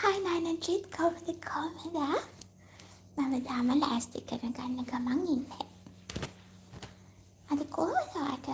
Hi Nanajeet, කොහොමද? මම තාම ලෑස්ති කරගන්න ගමන් ඉන්නේ. අද කොහොමද ඔයාට?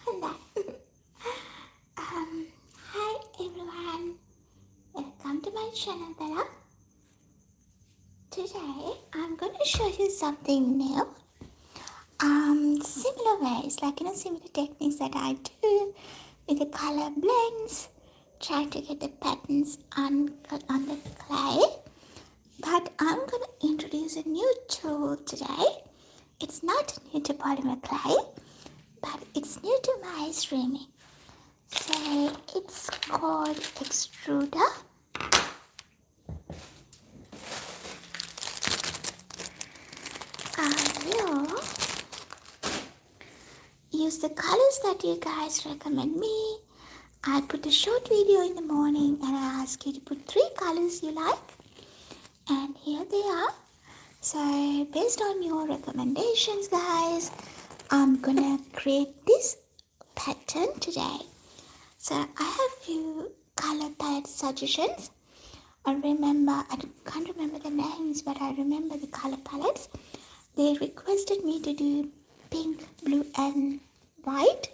හොඳයි. Hi everyone, welcome to my channel Bella. Today I'm going to show you something new. Similar ways, similar techniques that I do with the color blends, try to get the patterns on the clay. But I'm going to introduce a new tool today. It's not new to polymer clay, but it's new to my streaming. So it's called Extruder. I will use the colors that you guys recommend me. I put a short video in the morning and I ask you to put 3 colors you like. And here they are. So based on your recommendations, guys, I'm gonna create this pattern today. So I have few color palette suggestions. I can't remember the names, but I remember the color palettes. They requested me to do pink, blue and white.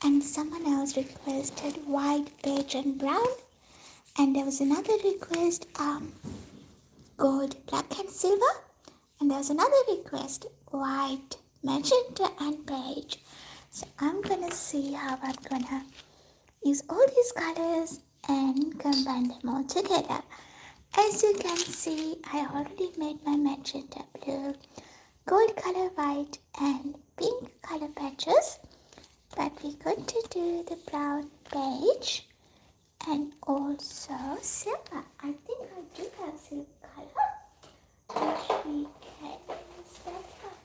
And someone else requested white, beige and brown. And there was another request, gold, black and silver. And there was another request, white, magenta and beige. So I'm gonna see how I'm gonna use all these colors and combine them all together. As you can see, I already made my magenta blue, gold color white and pink color patches. But we're going to do the brown, beige and also silver. I think I do have silver color, which we can use that one.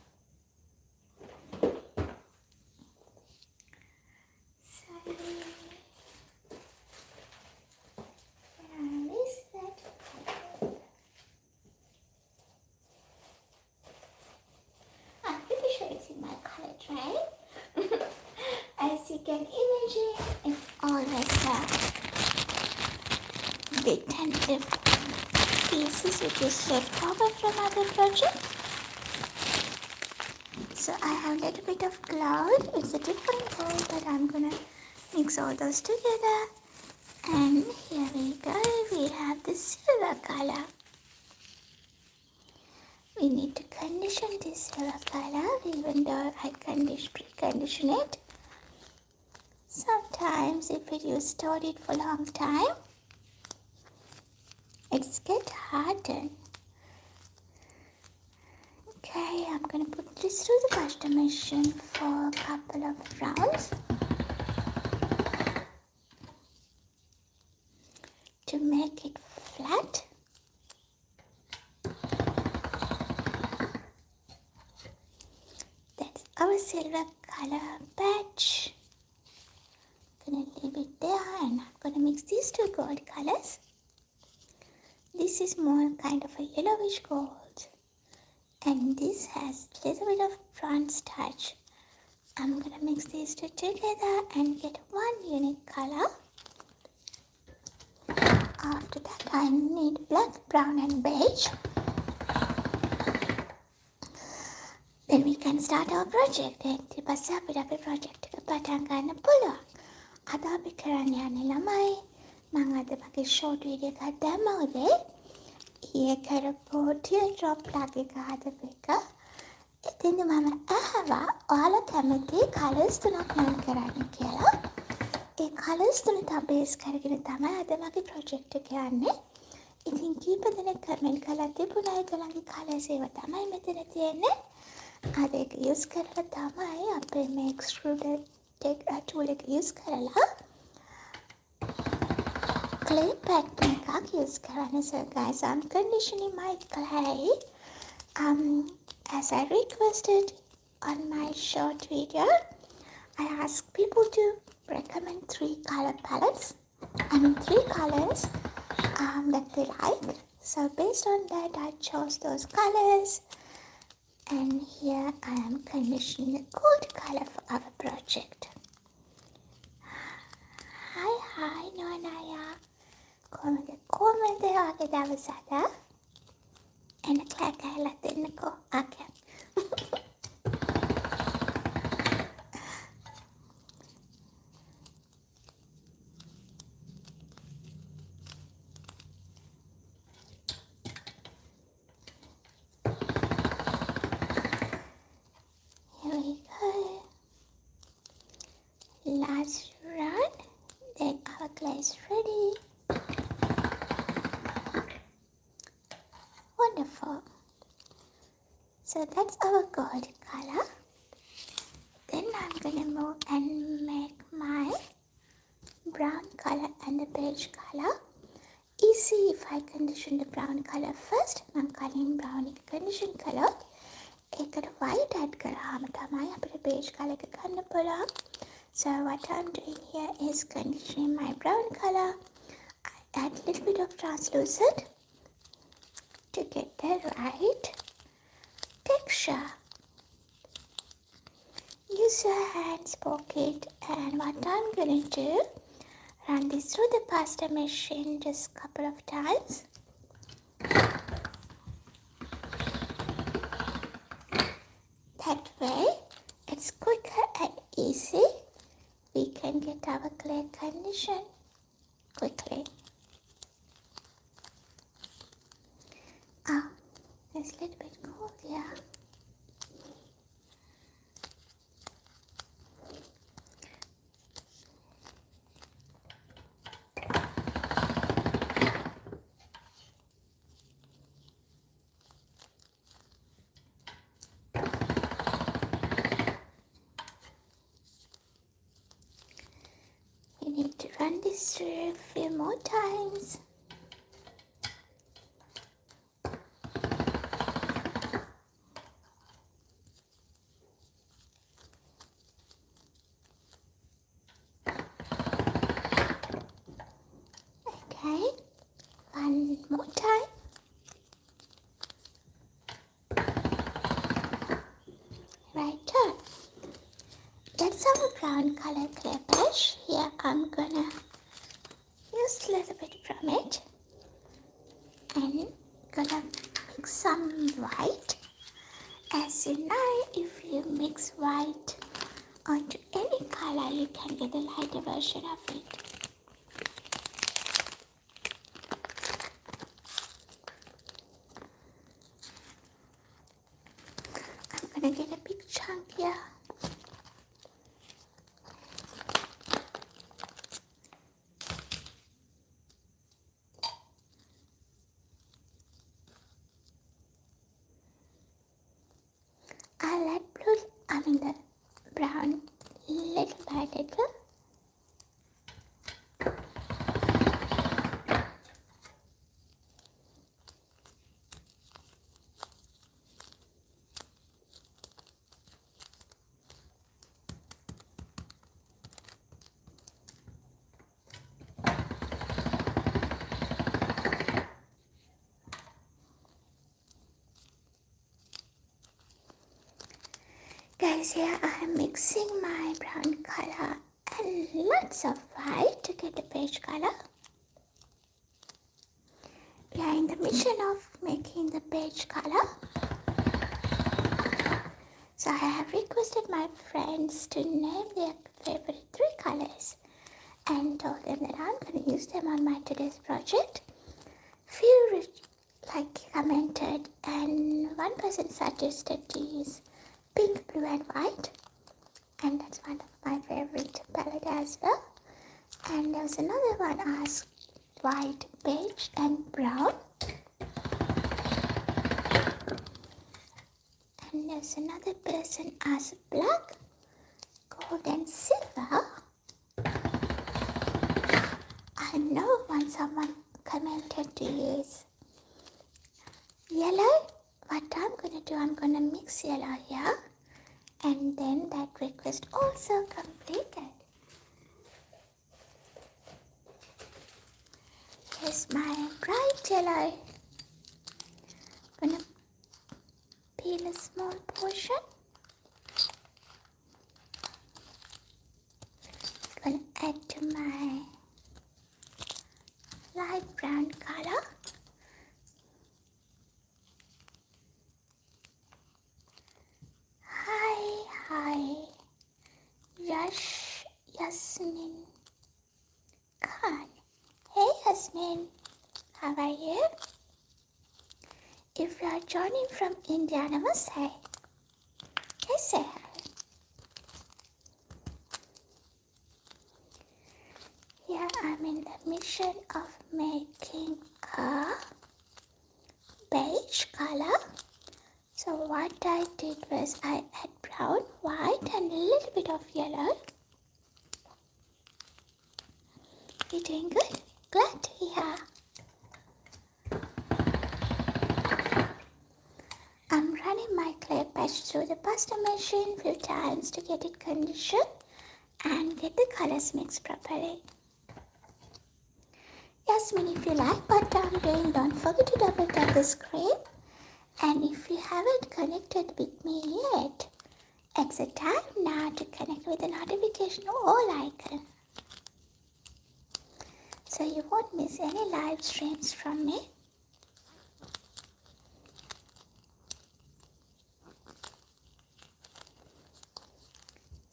So where is that color? I'm pretty sure it's in my color tray. As you can imagine, it's always big tentative pieces which is left over from other projects. So I have a little bit of cloud. It's a different gold, but I'm gonna mix all those together. And here we go. We have the silver color. We need to condition this silver color, even though I pre-condition it. Sometimes if you stored it for a long time, it's get hardened. Okay, I'm gonna put this through the pasta machine for a couple of rounds to make it flat. That's our silver color patch. Gonna leave it there and I'm gonna mix these 2 gold colors. This is more kind of a yellowish gold and this has a little bit of bronze touch. I'm gonna mix these 2 together and get one unique color. After that I need black, brown and beige. Then we can start our project. ඊට පස්සේ අපිට අපේ project එක පටන් ගන්න පුළුවන්. අද අපි කරන්න යන්නේ ළමයි. මම අද මගේ short video එකක් දැම්මා උදේ. ඊයේ කරපු teardrop plug එක හදපු එක. එතෙන්ද මම අහවා ඔයාලා කැමති colours 3ක් නම් කරන්න කියලා. ඒ colours 3 තමයි base කරගෙන තමයි අද මගේ project එක යන්නේ. ඉතින් කීප දෙනෙක් comment කරලා තිබුණා ඒගොල්ලන්ගේ colours ඒවා තමයි මෙතන තියෙන්නේ. අද ඒක යූස් කරලා තමයි අපේ මේ extruder tool එක යූස් කරලා clay pattern එකක් යූස් කරන්න. So guys, I'm conditioning my clay as I requested on my short video. I asked people to recommend 3 color palettes. 3 colors that they like. So based on that, I chose those colors. And here I am conditioning a gold color for our project. Hi, Moana. කොහොමද වගේ දවසක්? එන්න ක්ලෑක් ගහලා දෙන්නකෝ. Okay. Here we go. Last run. Then our clay is ready. Wonderful. So that's our gold color. Then I'm gonna move and make my brown color and the beige color. Easy if I condition the brown color first. I'm calling brown condition color. ඒකට white add කරාම තමයි අපිට beige color එක ගන්න පුළුවන්. So what I'm doing here is conditioning my brown color. I add a little bit of translucent to get the right texture. Use your hands, poke it, and what I'm gonna do, run this through the pasta machine just a couple of times. That way, it's quicker and easy. We can get our clay condition quickly. It's a little bit cold here. We need to run this through a few more times. Okay, one more time. Right on. That's our brown color clay brush. Here I'm gonna use a little bit from it and gonna mix some white. As you know, if you mix white onto any color, you can get a lighter version of it. I'm gonna get a big chunk here. I'll add the brown little by little. Guys, here I am mixing my brown color and lots of white to get the beige color. We are in the mission of making the beige color. So I have requested my friends to name their favorite 3 colors and told them that I'm going to use them on my today's project. Few commented, and one person suggested to use pink, blue and white, and that's one of my favorite palette as well. And there was another one asked white, beige and brown. And there's there's another person as black, gold and silver. I know when someone commented to use yellow. What I'm going to do, I'm going to mix yellow here. And then that request also completed. Here's my bright yellow. I'm going to peel a small portion. I'm going to add to my light brown color. Hi, Yasmin Khan. Hey Yasmin, how are you? If you are joining from India, namaste. Say hi. Here I'm in the mission of making a beige color. So what I did was I add brown, white and a little bit of yellow. You doing good? Glad to hear. I'm running my clay patch through the pasta machine few times to get it conditioned and get the colors mixed properly. Yasmin, if you like what I'm doing, don't forget to double tap the screen. And if you haven't connected with me yet, exit time now to connect with the notification all icon. So you won't miss any live streams from me.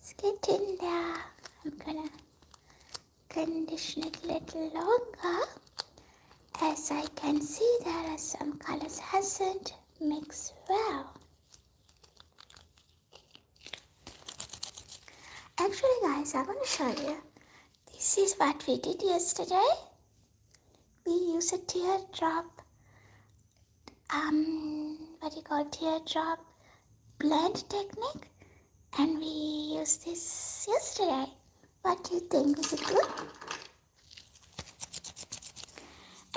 Let's get in there. I'm gonna condition it a little longer. As I can see, there are some colors hasn't mixed well. Actually guys, I want to show you. This is what we did yesterday. We used a teardrop, teardrop blend technique, and we used this yesterday. What do you think? Is it good?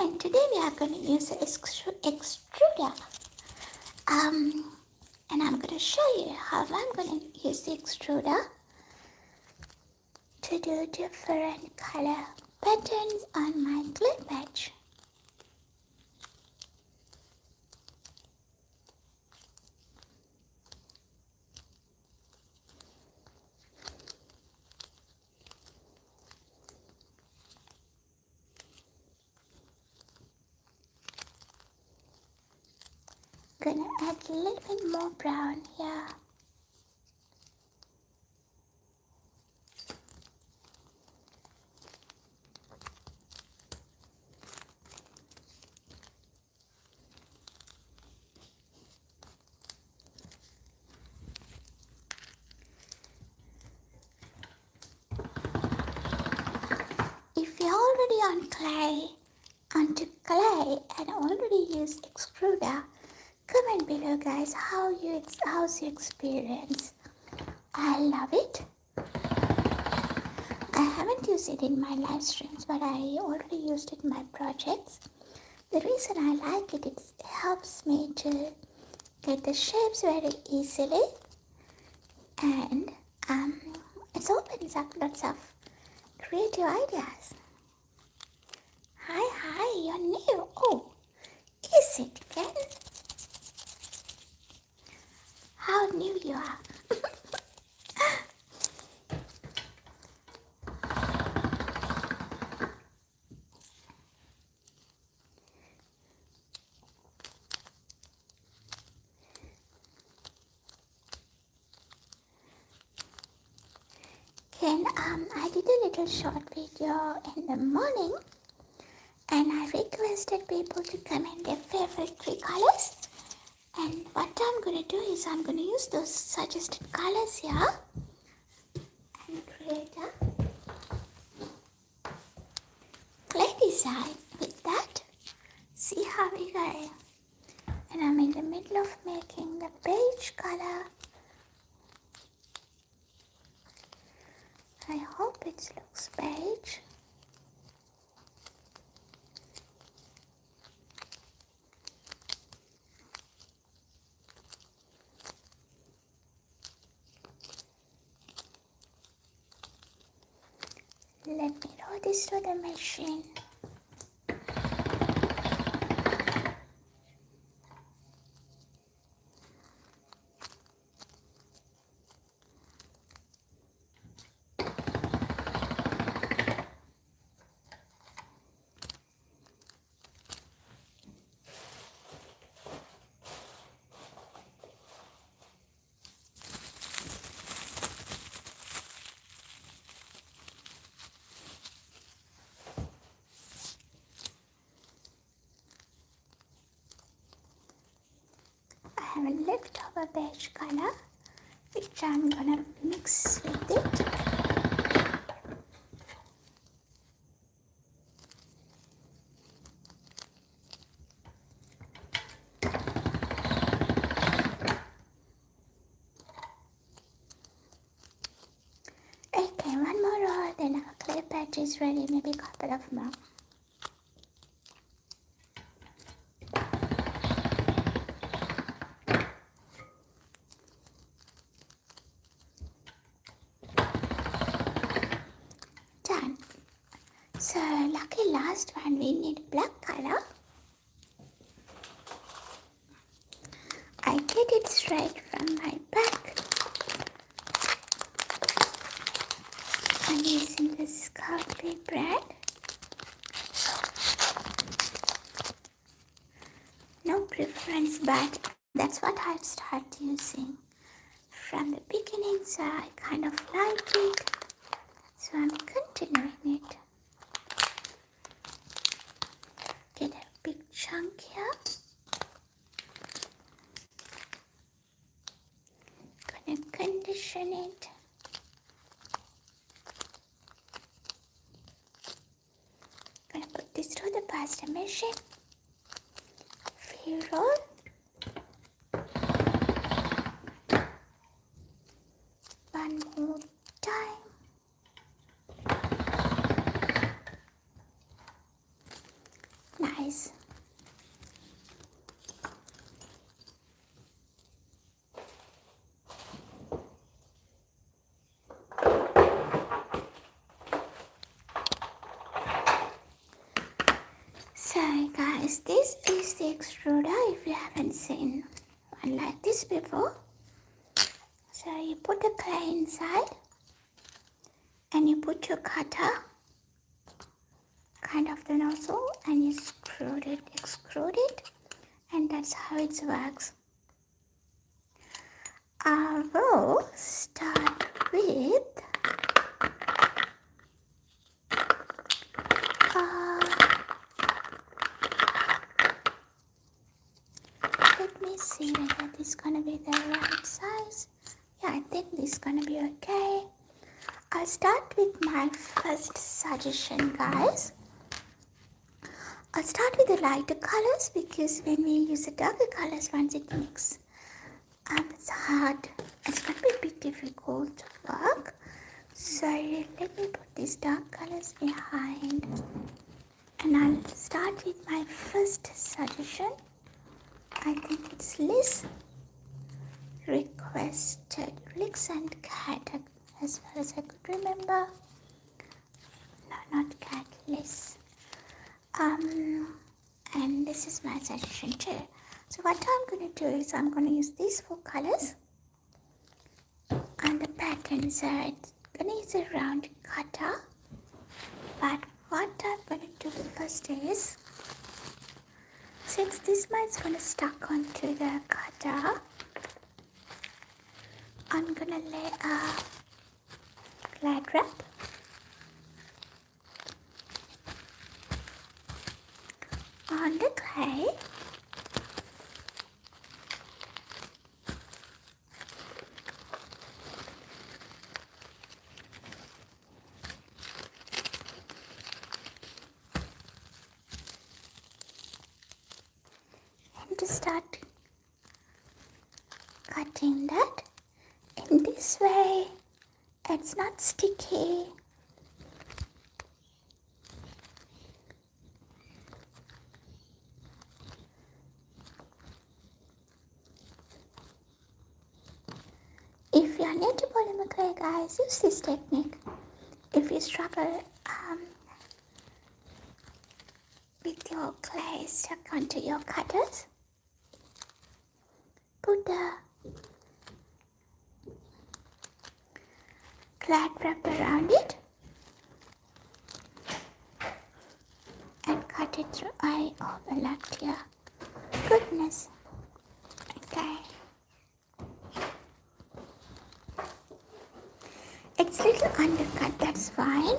And today we are going to use the extruder. And I'm going to show you how I'm going to use the extruder to do different color patterns on my clay patch. Gonna add a little bit more brown here. If you're already onto clay and already used extruder, comment below guys how's your experience. I love it. I haven't used it in my live streams, but I already used it in my projects. The reason I like it, it helps me to get the shapes very easily, and it opens up lots of creative ideas. Hi, you're new. Oh, is it Ken? How new you are. Ken, I did a little short video in the morning and I requested people to comment their favorite 3 colors. And what I'm going to do is I'm going to use those suggested colors here and create a clay design with that. See how we go. And I'm in the middle of making the beige color. I hope it looks beige. Let me roll this to the machine. I have a leftover beige color which I'm gonna mix with it. Okay, one more roll, then our clay patch is ready, maybe a couple of more. Done. So lucky last one, we need black color. I get it straight from my back. I'm using this Sculpey brand. No preference, but that's what I start using from the beginning, so I kind of like it. So I'm continuing it. Get a big chunk here. Gonna condition it. Gonna put this through the pasta machine. Few roll. One more time. Nice. So guys, this is the extruder if you haven't seen one like this before. So you put the clay inside and you put your cutter kind of the nozzle and you extrude it, and that's how it works. I will start with let me see whether this is gonna be the right size. Yeah, I think this is gonna be okay. I'll start with my first suggestion, guys. I'll start with the lighter colors because when we use the darker colors, once it mixes, it's hard. It's gonna be a bit difficult to work. So let me put these dark colors behind, and I'll start with my first suggestion. I think it's Liz requested Rix and Cat, as far as I could remember. No, not Cat, Liz. And this is my suggestion too. So what I'm going to do is I'm going to use these four colors on the pattern. So I'm going to use a round cutter. But what I'm going to do first is, since this one is going to stuck onto the cutter, I'm going to lay a glad wrap on the clay. And to start cutting that in this way. It's not sticky. If you are new to polymer clay, guys, use this technique. If you struggle with your clay stuck onto your cutters, put the glad wrap around it and cut it through. I overlapped here. Goodness. Okay. It's a little undercut, that's fine.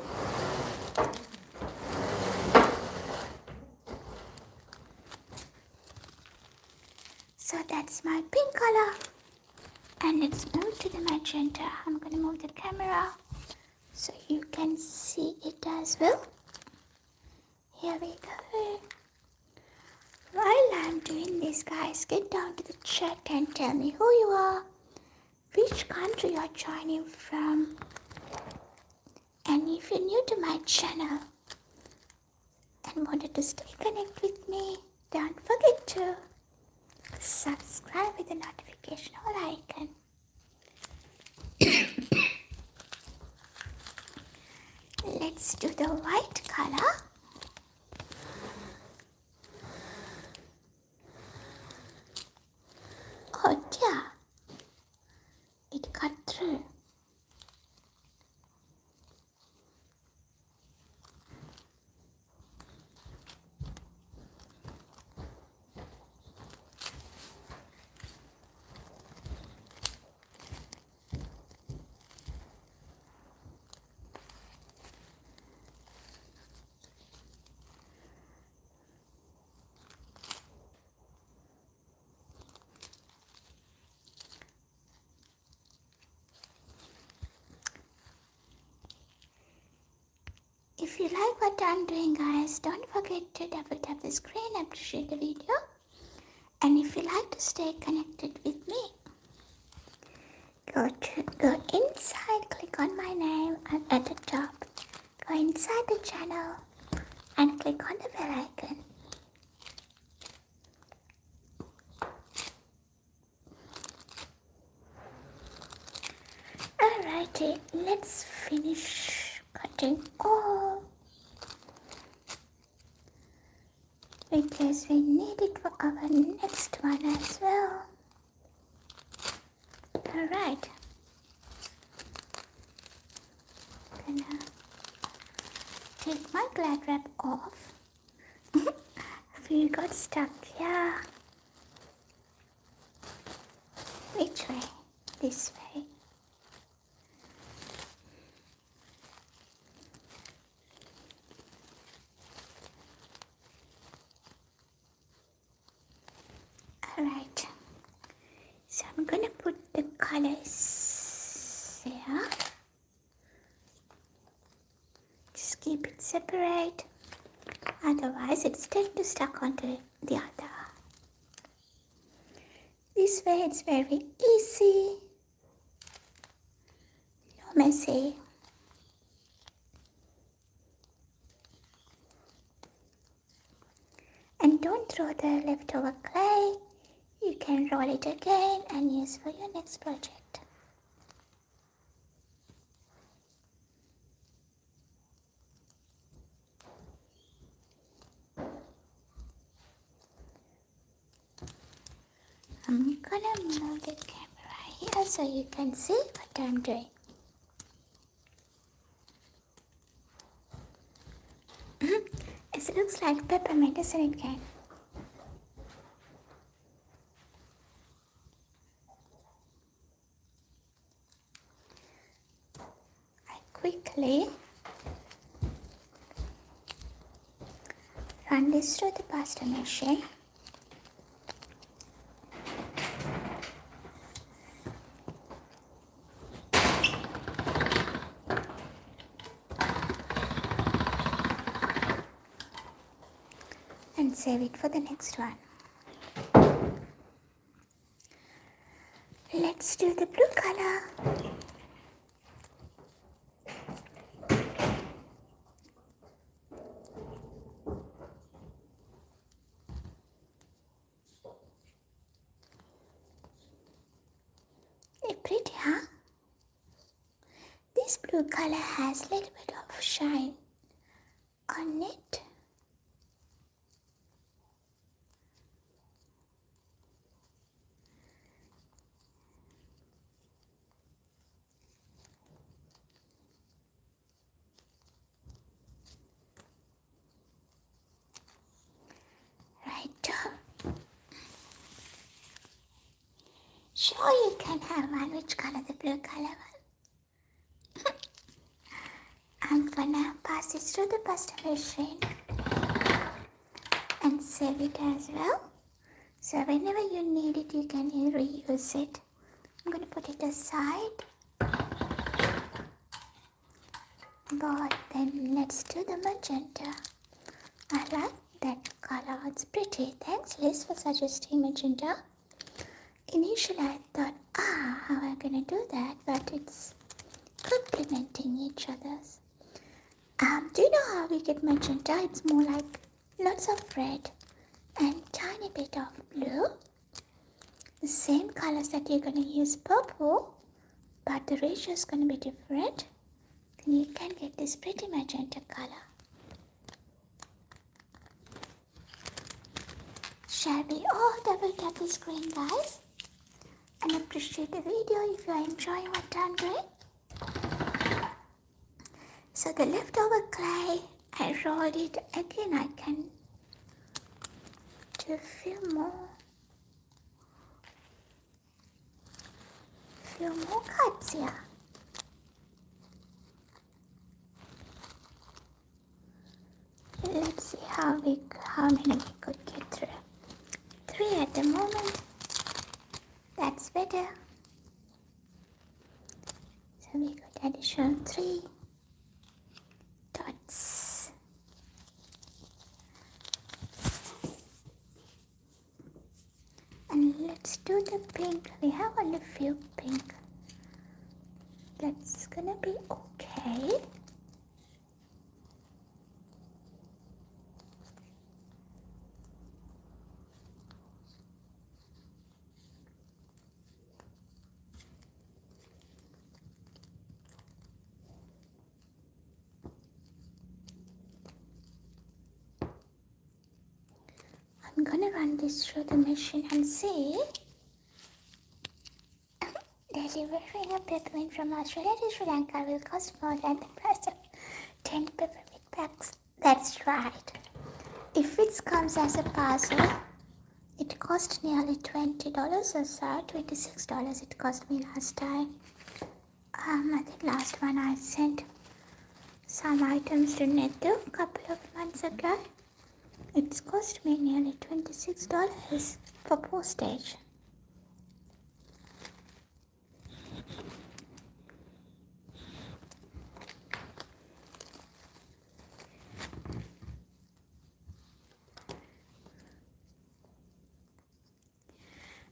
So that's my pink color. And let's move to the magenta. I'm going to move the camera so you can see it as well. Here we go. While I'm doing this, guys, get down to the chat and tell me who you are, which country you're joining from, and if you're new to my channel and wanted to stay connected with me, don't forget to subscribe with the notification all icon. Let's do the white color. Oh dear, it cut through. If you like what I'm doing, guys, don't forget to double tap the screen, appreciate the video. And if you like to stay connected with me, go inside, click on my name and at the top, go inside the channel and click on the bell icon. Alrighty, let's finish cutting all because we need it for our next one as well. Alright, gonna take my glad wrap off. We got stuck here. Which way? This way. Alright, so I'm gonna put the colors here. Just keep it separate, otherwise it's tend to stuck onto the other. This way it's very easy, no messy. And don't throw the leftover clay. You can roll it again and use for your next project. I'm gonna move the camera here so you can see what I'm doing. It looks like peppermint, doesn't it, gang? Quickly run this through the pasta machine. And save it for the next one. let's do the blue color. Pretty, huh? This blue color has a little bit of shine on it. Right. Sure, you can have one. Which color? The blue color one. I'm gonna pass this to the pasta machine and save it as well. So whenever you need it, you can reuse it. I'm gonna put it aside. But then let's do the magenta. I like that color. It's pretty. Thanks, Liz, for suggesting magenta. Initially, I thought, how am I gonna do that? But it's complementing each other's. Do you know how we get magenta? It's more like lots of red and tiny bit of blue. The same colors that you're gonna use purple, but the ratio is gonna be different. Then you can get this pretty magenta color. Shall we all double tap the screen, guys? And appreciate the video if you are enjoying what I'm doing. So the leftover clay, I rolled it again. I can do a few more cuts here. Let's see how many we could get through. 3 at the moment. That's better. So we got additional 3 dots. And let's do the pink. We have only a few pink. That's gonna be okay. I'm gonna run this through the machine and see. Delivering a peppermint from Australia to Sri Lanka will cost more than the price of 10 peppermint packs. That's right. If it comes as a parcel, it cost nearly $20 or so, $26 it cost me last time. I think last one I sent some items to Netto a couple of months ago. It's cost me nearly $26 for postage.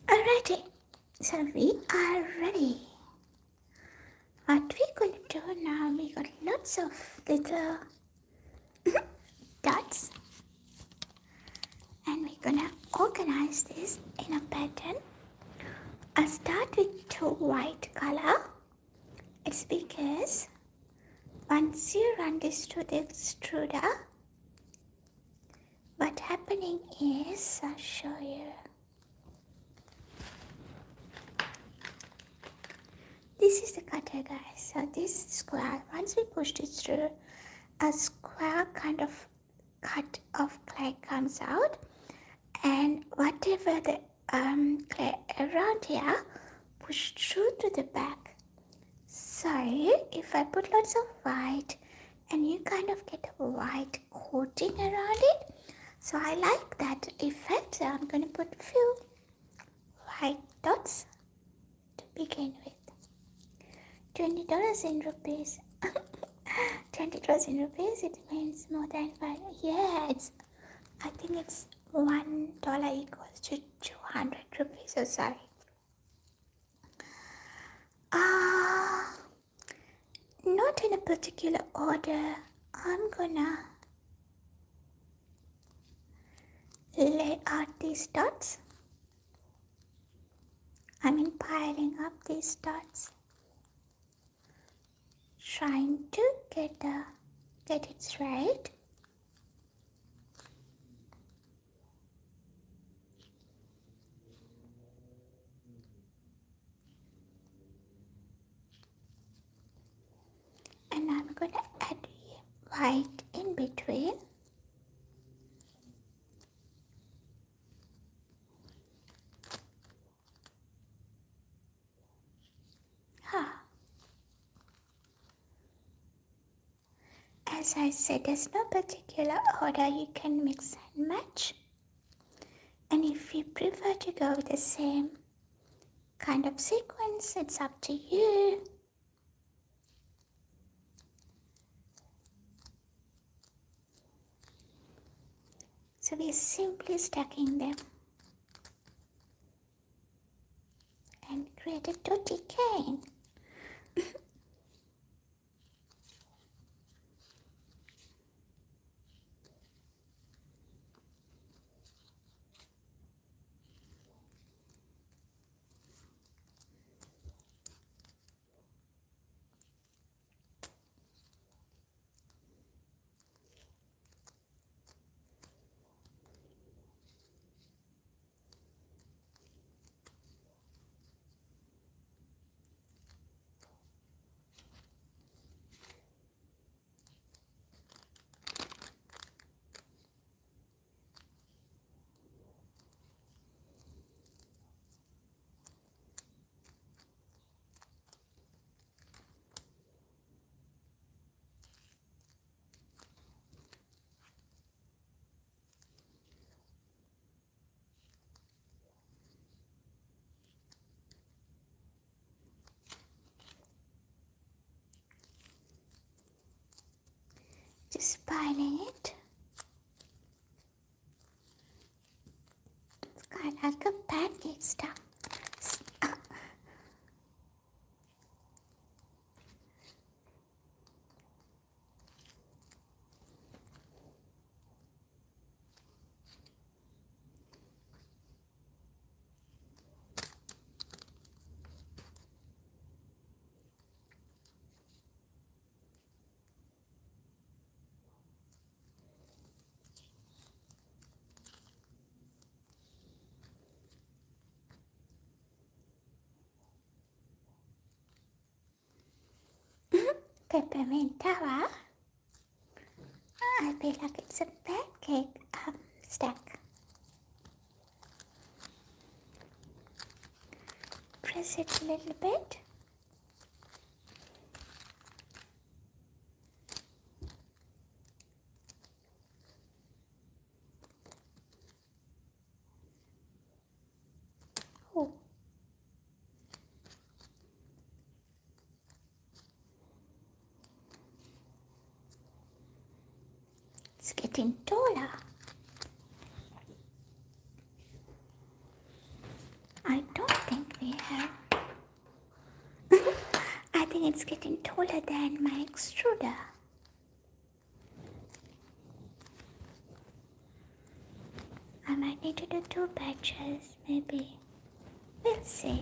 Alrighty, so we are ready. What we're going to do now, we got lots of little dots. And we're gonna organize this in a pattern. I'll start with 2 white color. It's because once you run this to the extruder, what's happening is, I'll show you. This is the cutter, guys. So this square, once we pushed it through, a square kind of cut of clay comes out. And whatever the clay around here, push through to the back. So if I put lots of white, and you kind of get a white coating around it. So I like that effect. So I'm going to put a few white dots to begin with. $20 in rupees. $20 in rupees, it means more than 5. Yeah, I think it's $1 equals to 200 rupees. So sorry. Ah, not in a particular order. I'm gonna lay out these dots. Piling up these dots, trying to get it straight. And I'm gonna add white in between. As I said, there's no particular order. You can mix and match. And if you prefer to go with the same kind of sequence, it's up to you. So we're simply stacking them and create a dotty cane. Just piling it. It's kind of like a pancake stuff. Peppermint tower. I feel like it's a pancake stack. Press it a little bit. Oh. It's getting taller. I don't think we have. I think it's getting taller than my extruder. I might need to do 2 batches, maybe. We'll see.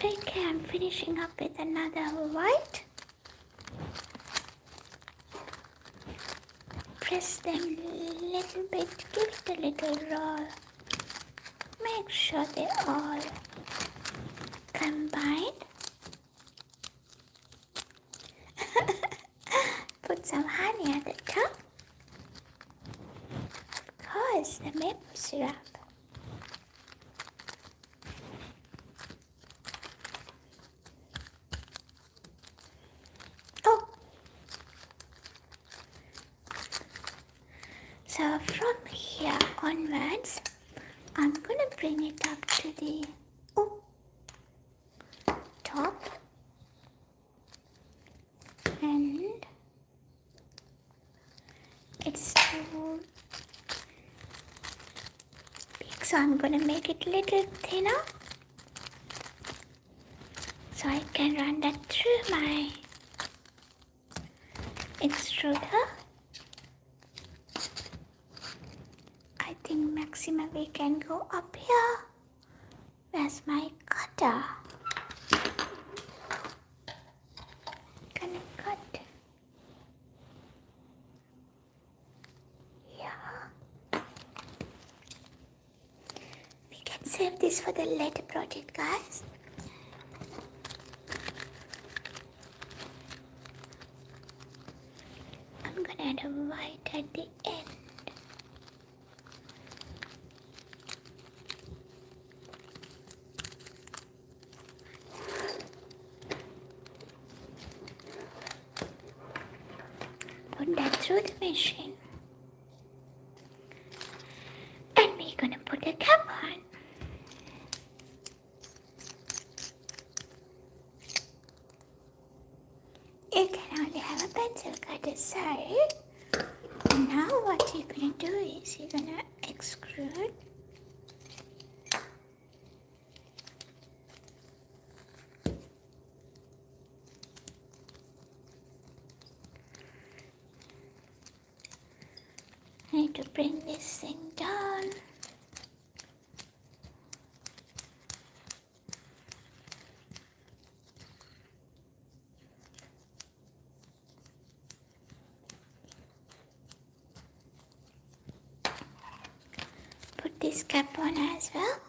Okay, I'm finishing up with another white. Press them a little bit, give it a little roll. Make sure they all combine. Put some honey at the top. Of course, the maple syrup. So from here onwards, I'm gonna bring it up to the top and it's too big, so I'm gonna make it a little thinner so I can run that through my extruder. I think maximum we can go up here. Where's my cutter? Gonna cut here. We can save this for the later project, guys. I'm gonna add a white at the end. Put that through the machine. And we're gonna put a cap on. You can only have a pencil cutter, so now what you're gonna do is you're gonna extrude. I need to bring this thing down. Put this cap on as well.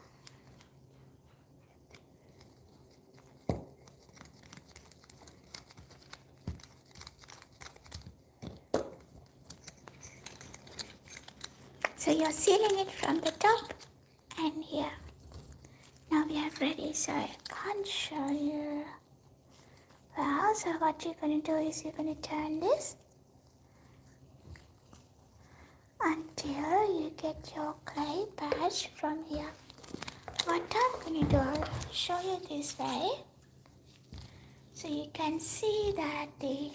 So you're sealing it from the top and here. Now we are ready, so I can't show you. Well, so what you're going to do is you're going to turn this until you get your clay patch from here. What I'm going to do, I'll show you this way. So you can see that the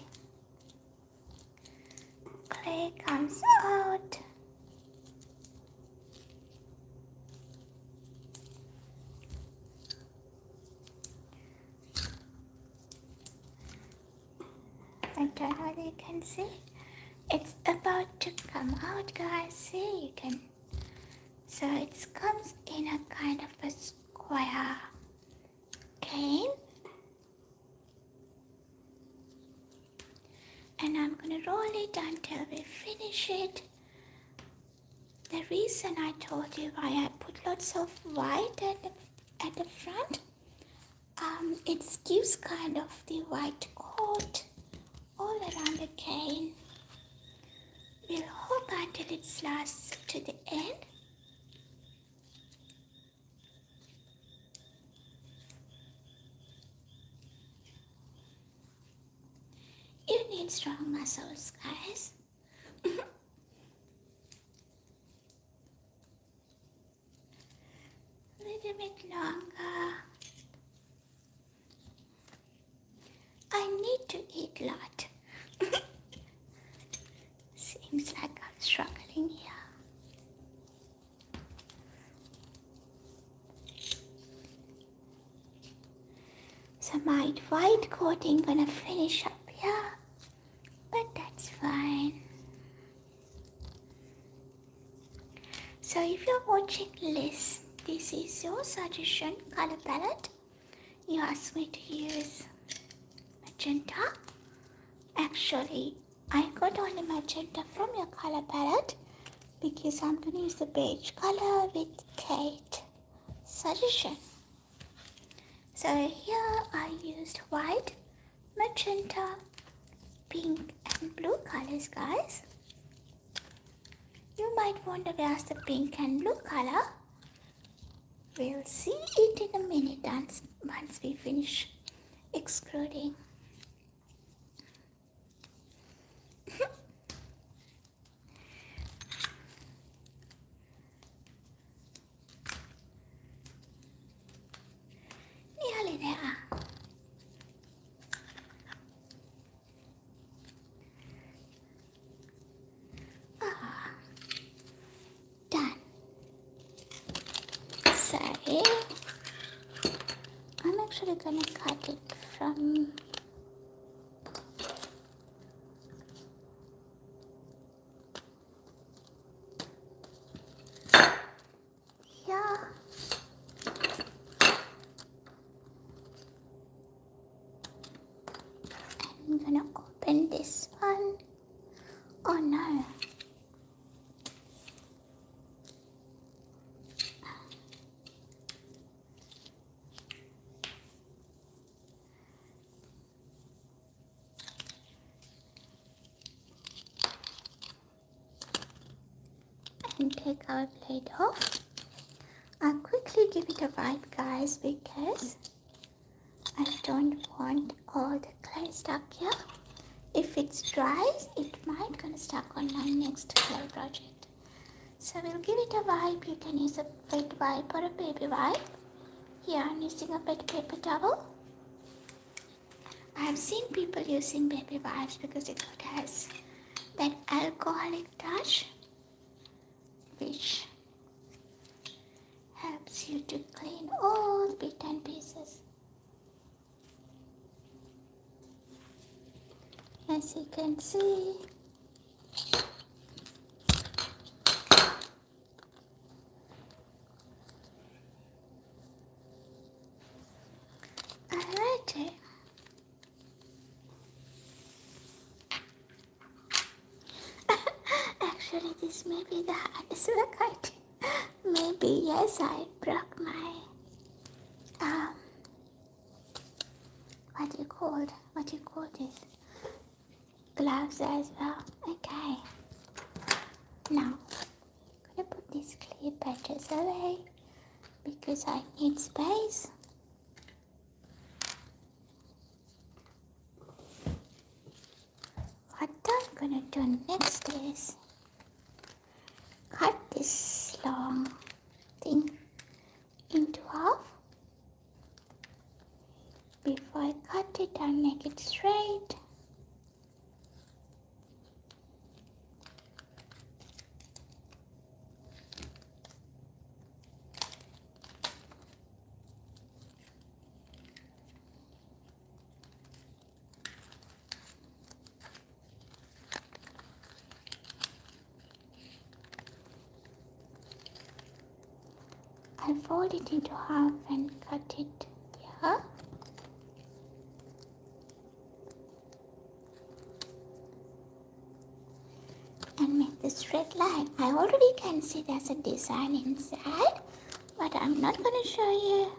clay comes out. I don't know whether you can see. It's about to come out, guys. See, you can. So it comes in a kind of a square cane. And I'm going to roll it until we finish it. The reason I told you why I put lots of white at the front, it gives kind of the white coat all around the cane. We'll hope until it lasts to the end. You need strong muscles, guys. A little bit longer. I need to eat a lot. Seems like I'm struggling here. So my white coating gonna finish up here, but that's fine. So if you're watching this is your suggestion color palette. You asked me to use magenta. Actually, I got only magenta from your color palette because I'm going to use the beige color with Kate suggestion. So here I used white, magenta, pink and blue colors, guys. You might wonder where's the pink and blue color. We'll see it in a minute once we finish extruding. we're gonna cut it from here. I'm gonna open this one. Oh no. And take our plate off. I'll quickly give it a wipe, guys, because I don't want all the clay stuck here. If it dries, it might gonna stuck on my next clay project. So we'll give it a wipe. You can use a wet wipe or a baby wipe. Here I'm using a wet paper towel. I've seen people using baby wipes because it has that alcoholic touch, which helps you to clean all the bits and pieces. As you can see, alright. Actually, this may be the hardest work I did. Maybe, yes, I broke my, what do you call this? Gloves as well. Okay. Now, I'm gonna put these clear patches away because I need space. What I'm gonna do next is cut this long thing into half. Before I cut it, I'll make it straight. I'll fold it into half and cut it here. And make this straight line. I already can see there's a design inside, but I'm not going to show you.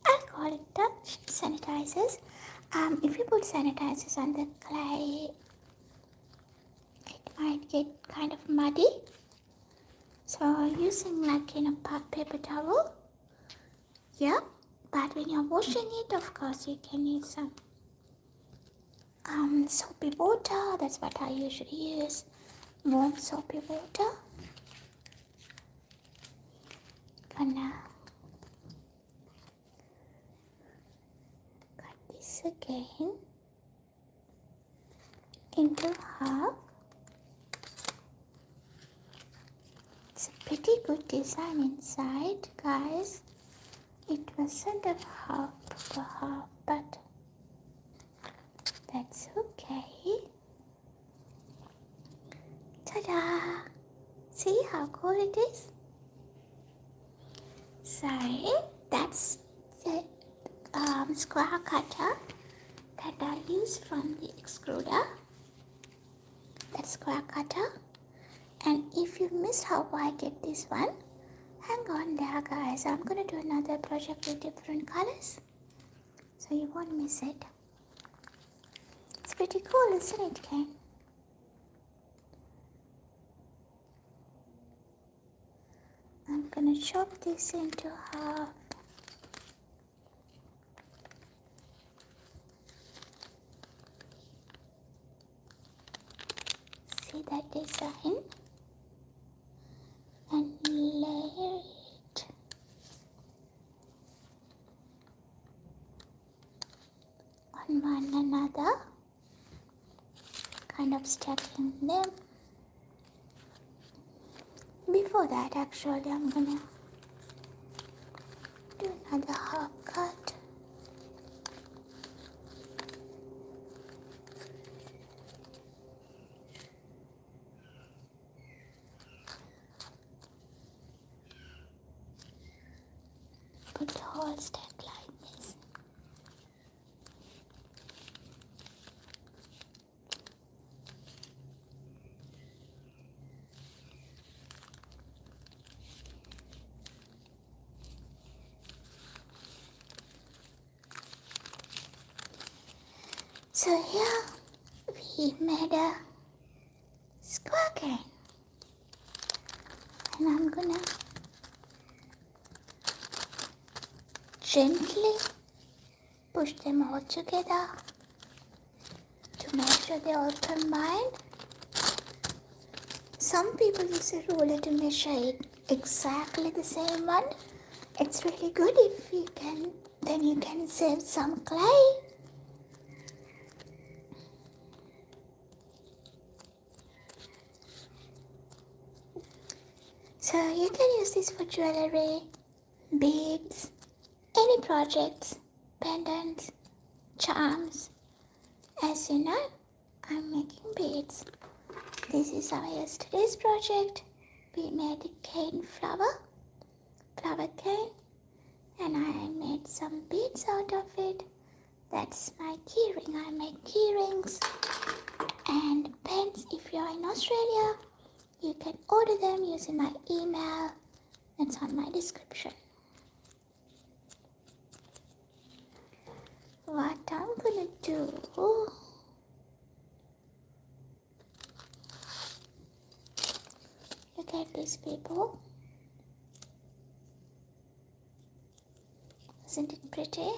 I'll call it touch sanitizers. If you put sanitizers on the clay, it might get kind of muddy. So using like paper towel, yeah. But when you're washing it, of course, you can use some soapy water. That's what I usually use. Warm soapy water. Gonna cut this again into half. It's a pretty good design inside, guys. It wasn't a half per half, but that's okay. Ta-da! See how cool it is? So that's the square cutter that I use from the extruder. That square cutter. And if you missed how I get this one, hang on there, guys. I'm gonna do another project with different colors, so you won't miss it. It's pretty cool, isn't it, Ken? I'm gonna chop this into half. See that design? And layer it on one another, kind of stacking them. Before that, actually, I'm gonna do another half cut. stack like this. So here we made a square cane, and I'm gonna gently push them all together to make sure they all combine. Some people use a ruler to measure it exactly the same one. It's really good if you can, then you can save some clay. So you can use this for jewelry, beads, any projects, pendants, charms. As you know, I'm making beads. This is our yesterday's project. We made a cane flower cane, and I made some beads out of it. That's my keyring. I make keyrings and pens. If you're in Australia, you can order them using my email. It's on my description. What I'm gonna do, look at these people. Isn't it pretty?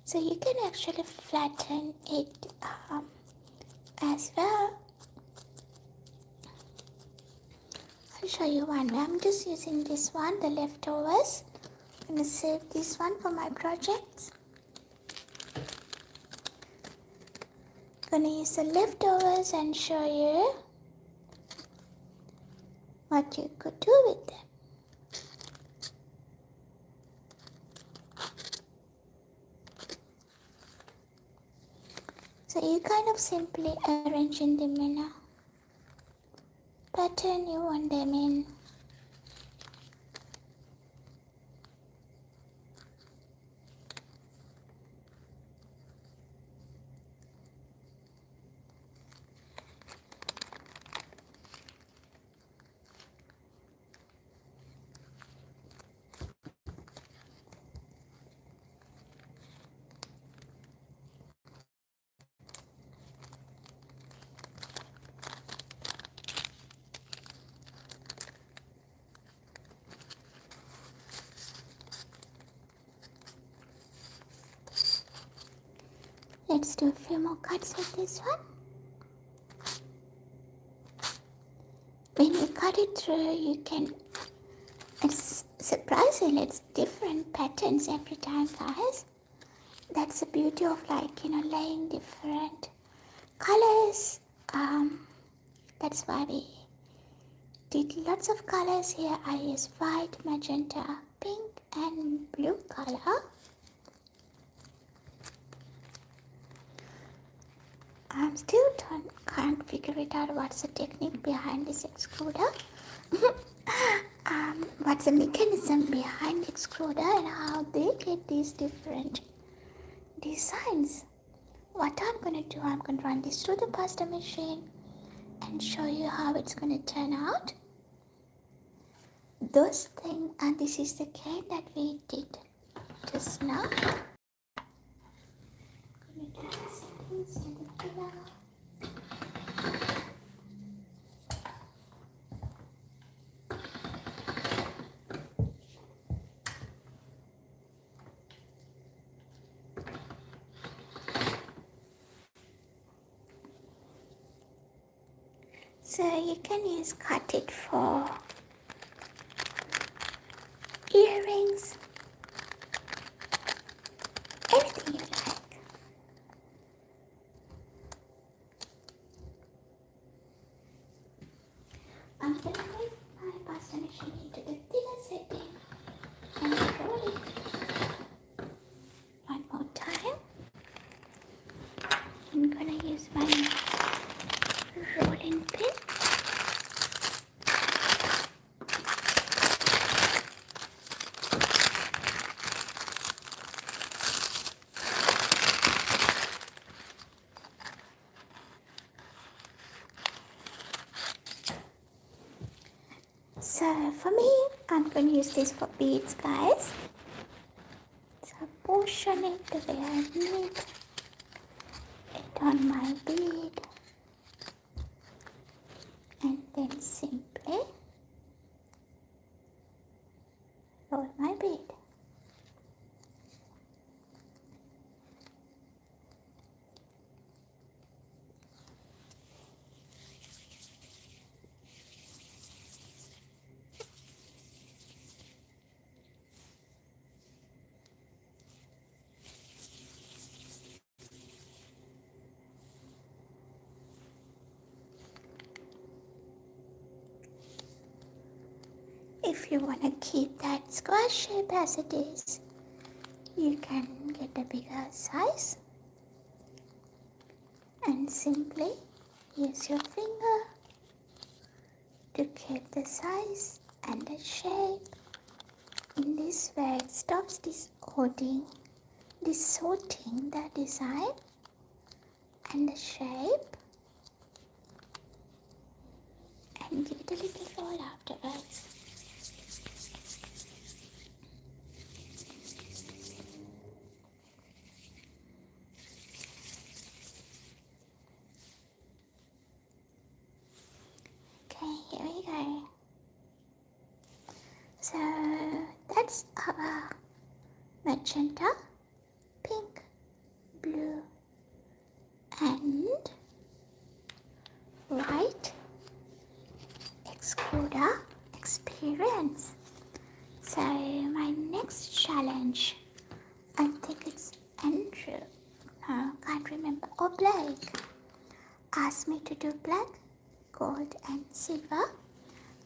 So you can actually flatten it as well. I'll show you one way. I'm just using this one, the leftovers. I'm going to save this one for my projects. I'm going to use the leftovers and show you what you could do with them. So you kind of simply arranging them in a pattern you want them in. Let's do a few more cuts with this one. When you cut it through, you can, it's surprising, it's different patterns every time, guys. That's the beauty of laying different colors. That's why we did lots of colors here. I use white, magenta, pink and blue color. I'm still can't figure it out what's the technique behind this extruder. What's the mechanism behind the extruder and how they get these different designs. What I'm going to do, I'm going to run this through the pasta machine and show you how it's going to turn out. Those things, and this is the cane that we did just now. I'm going to do these things in the pillow. So you can cut it for earrings, anything you like. I'm going to put my pasta machine into the thinner setting and roll it one more time. I'm going to use my rolling pin. So for me, I'm going to use this for beads, guys. So portion it the way I need it on my bead, and then simply roll my bead. If you want to keep that square shape as it is, you can get a bigger size and simply use your finger to keep the size and the shape. In this way, it stops distorting the design and the shape, and give it a little roll afterwards. Okay, here we go. So that's our magenta, pink, blue, and white extruder experience. So my next challenge, I think it's Andrew, no, can't remember, or Blake, asked me to do black, gold and silver.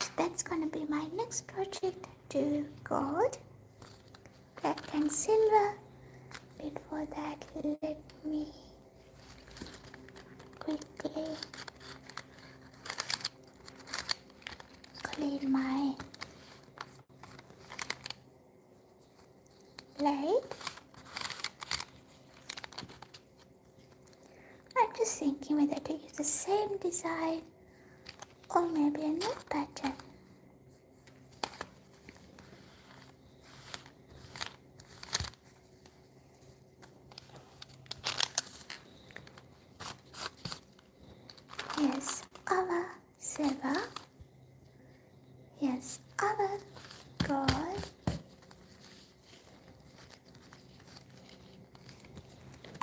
So that's gonna be my next project, do gold, black and silver. Before that, let me quickly clean my blade. I'm just thinking whether to use the same design or maybe a new pattern. Here's our silver. Here's our gold.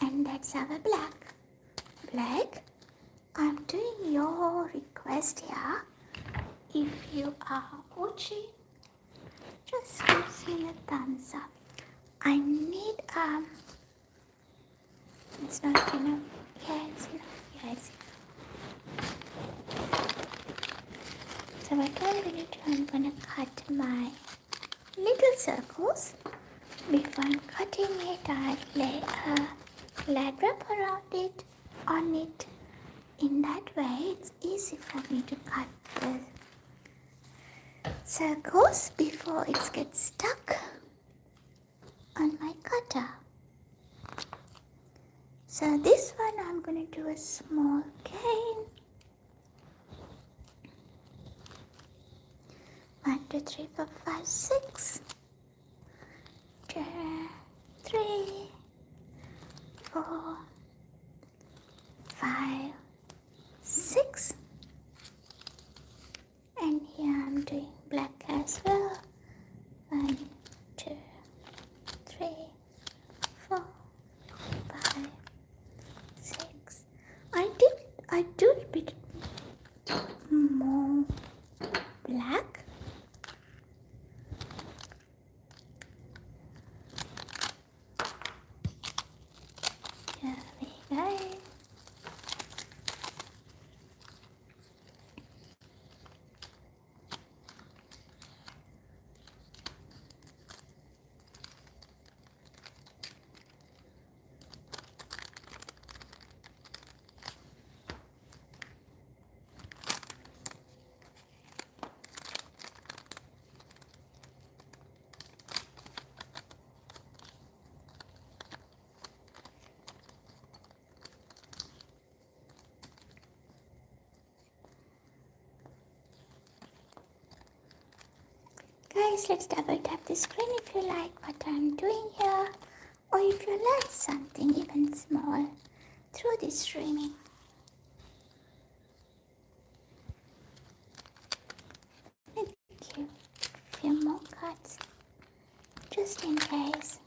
And that's our black. Black, I'm doing your request here. If you are watching, just give me a thumbs up. I need, it's not enough. Yeah, it's enough. Yeah, it's enough. So what I'm going to do, I'm going to cut my little circles. Before I'm cutting it, I lay a glad wrap around it, on it. In that way, it's easy for me to cut the circles before it gets stuck on my cutter. So this one, I'm going to do a small cane. 1, 2, 3, 4, 5, 6. 2, 3, 4, 5, 6. And here I'm doing black as well. 1, 2, 3, 4, 5, 6. I do a bit more black. There we go. guys, let's double tap the screen if you like what I'm doing here, or if you learn something even small through this streaming. Let me give a few more cards, just in case.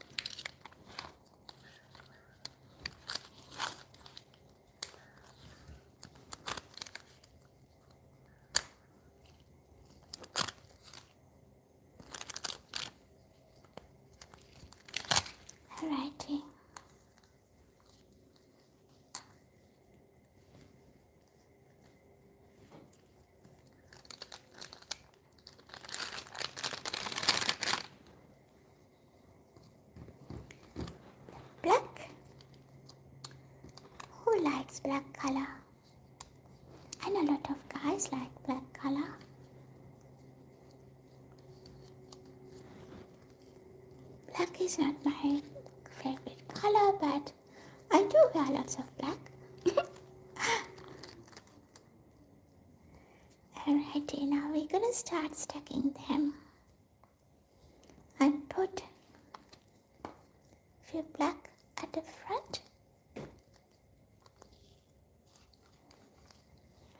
Alrighty. Black. Who likes black color? I know a lot of guys like black color. Black is not my favorite color, but I do wear lots of black. Alrighty, now we're gonna start stacking them. I put a few black at the front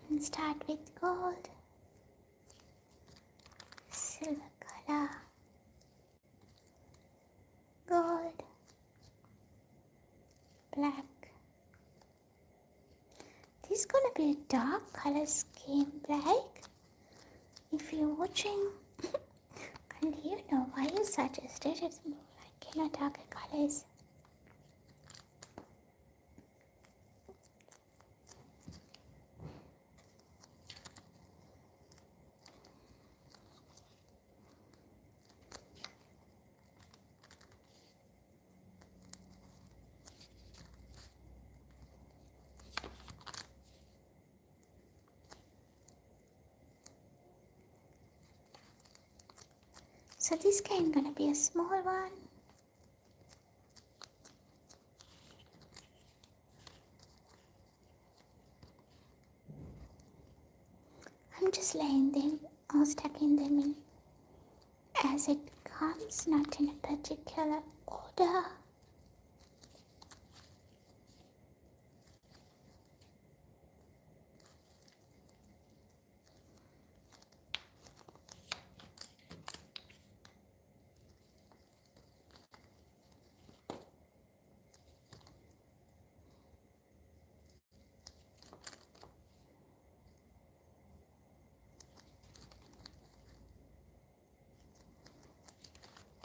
and start with gold, silver color, gold, black. This is gonna be a dark color scheme, black. If you're watching and you know why you suggested it's more like darker colors. So this can gonna be a small one. I'm just laying them or stacking them in as it comes, not in a particular order.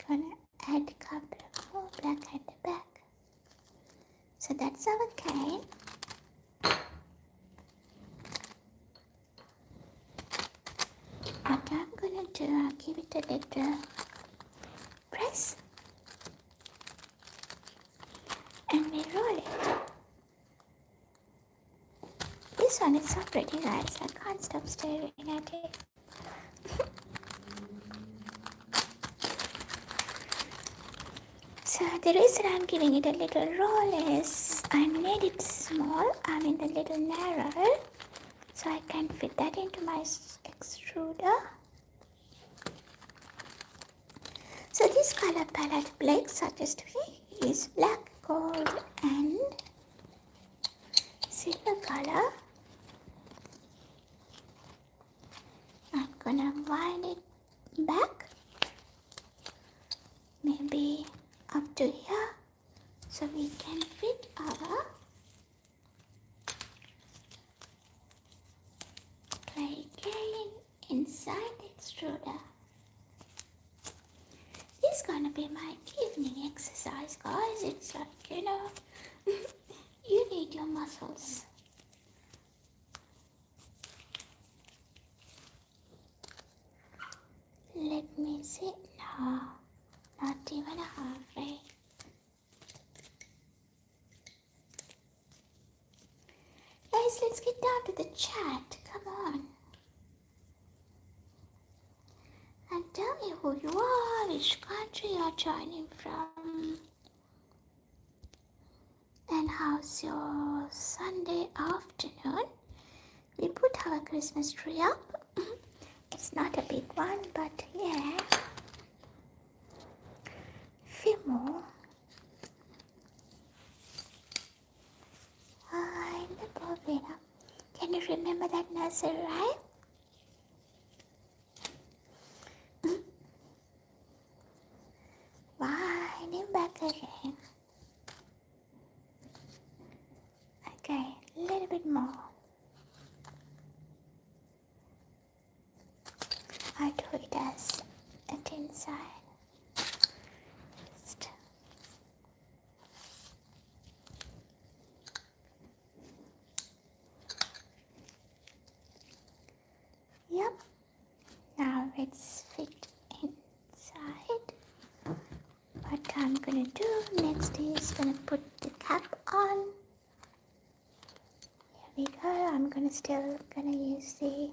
Gonna add a couple of more black at the back. So that's our cane. What I'm gonna do, I'll give it a little press and we roll it. This one is so pretty, guys. I can't stop staring at it. So the reason I'm giving it a little roll is I made it small, I mean a little narrow, so I can fit that into my extruder. So this color palette Blake suggested me is black, gold and silver color. I'm gonna wind it back, maybe up to here, so we can fit our clay cane inside the extruder. This is gonna be my evening exercise, guys. It's like, you need your muscles. Let me see. No, not even halfway. Guys, let's get down to the chat. Come on. And tell me who you are, which country you're joining from, and how's your Sunday afternoon. We put our Christmas tree up. It's not a big one, but yeah, few more. In the Moana. Can you remember that nursery rhyme? Winding back again. Okay, a little bit more. I do it as it inside. Just yep. Now it's fit inside. What I'm gonna do next is gonna put the cap on. Here we go. I'm still gonna use the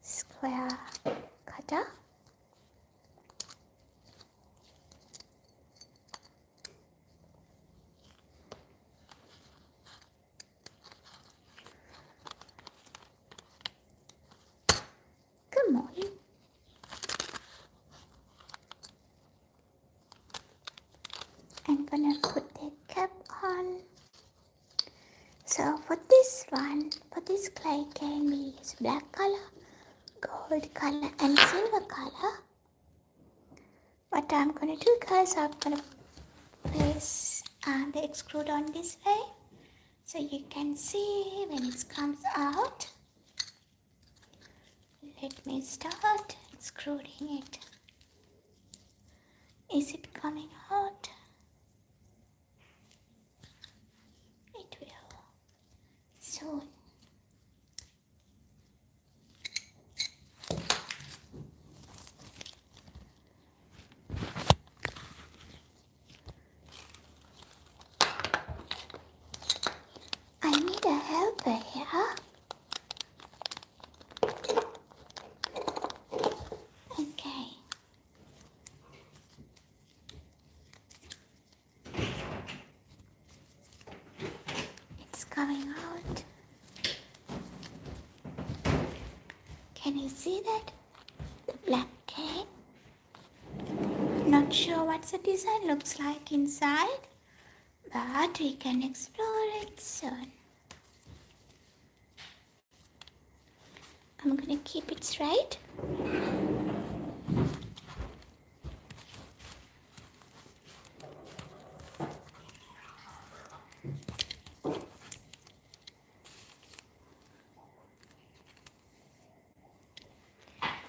square cutter. Good morning. I'm gonna put the cap on. So for this one, for this clay can we use black color, gold color and silver color. What I'm gonna do guys, I'm gonna place the extrude on this way so you can see when it comes out. Let me start extruding it. Is it coming out? It will soon. I need a helper here. Okay. It's coming out. Can you see that? The black cane. Not sure what the design looks like inside, but we can explore it soon. I'm gonna keep it straight.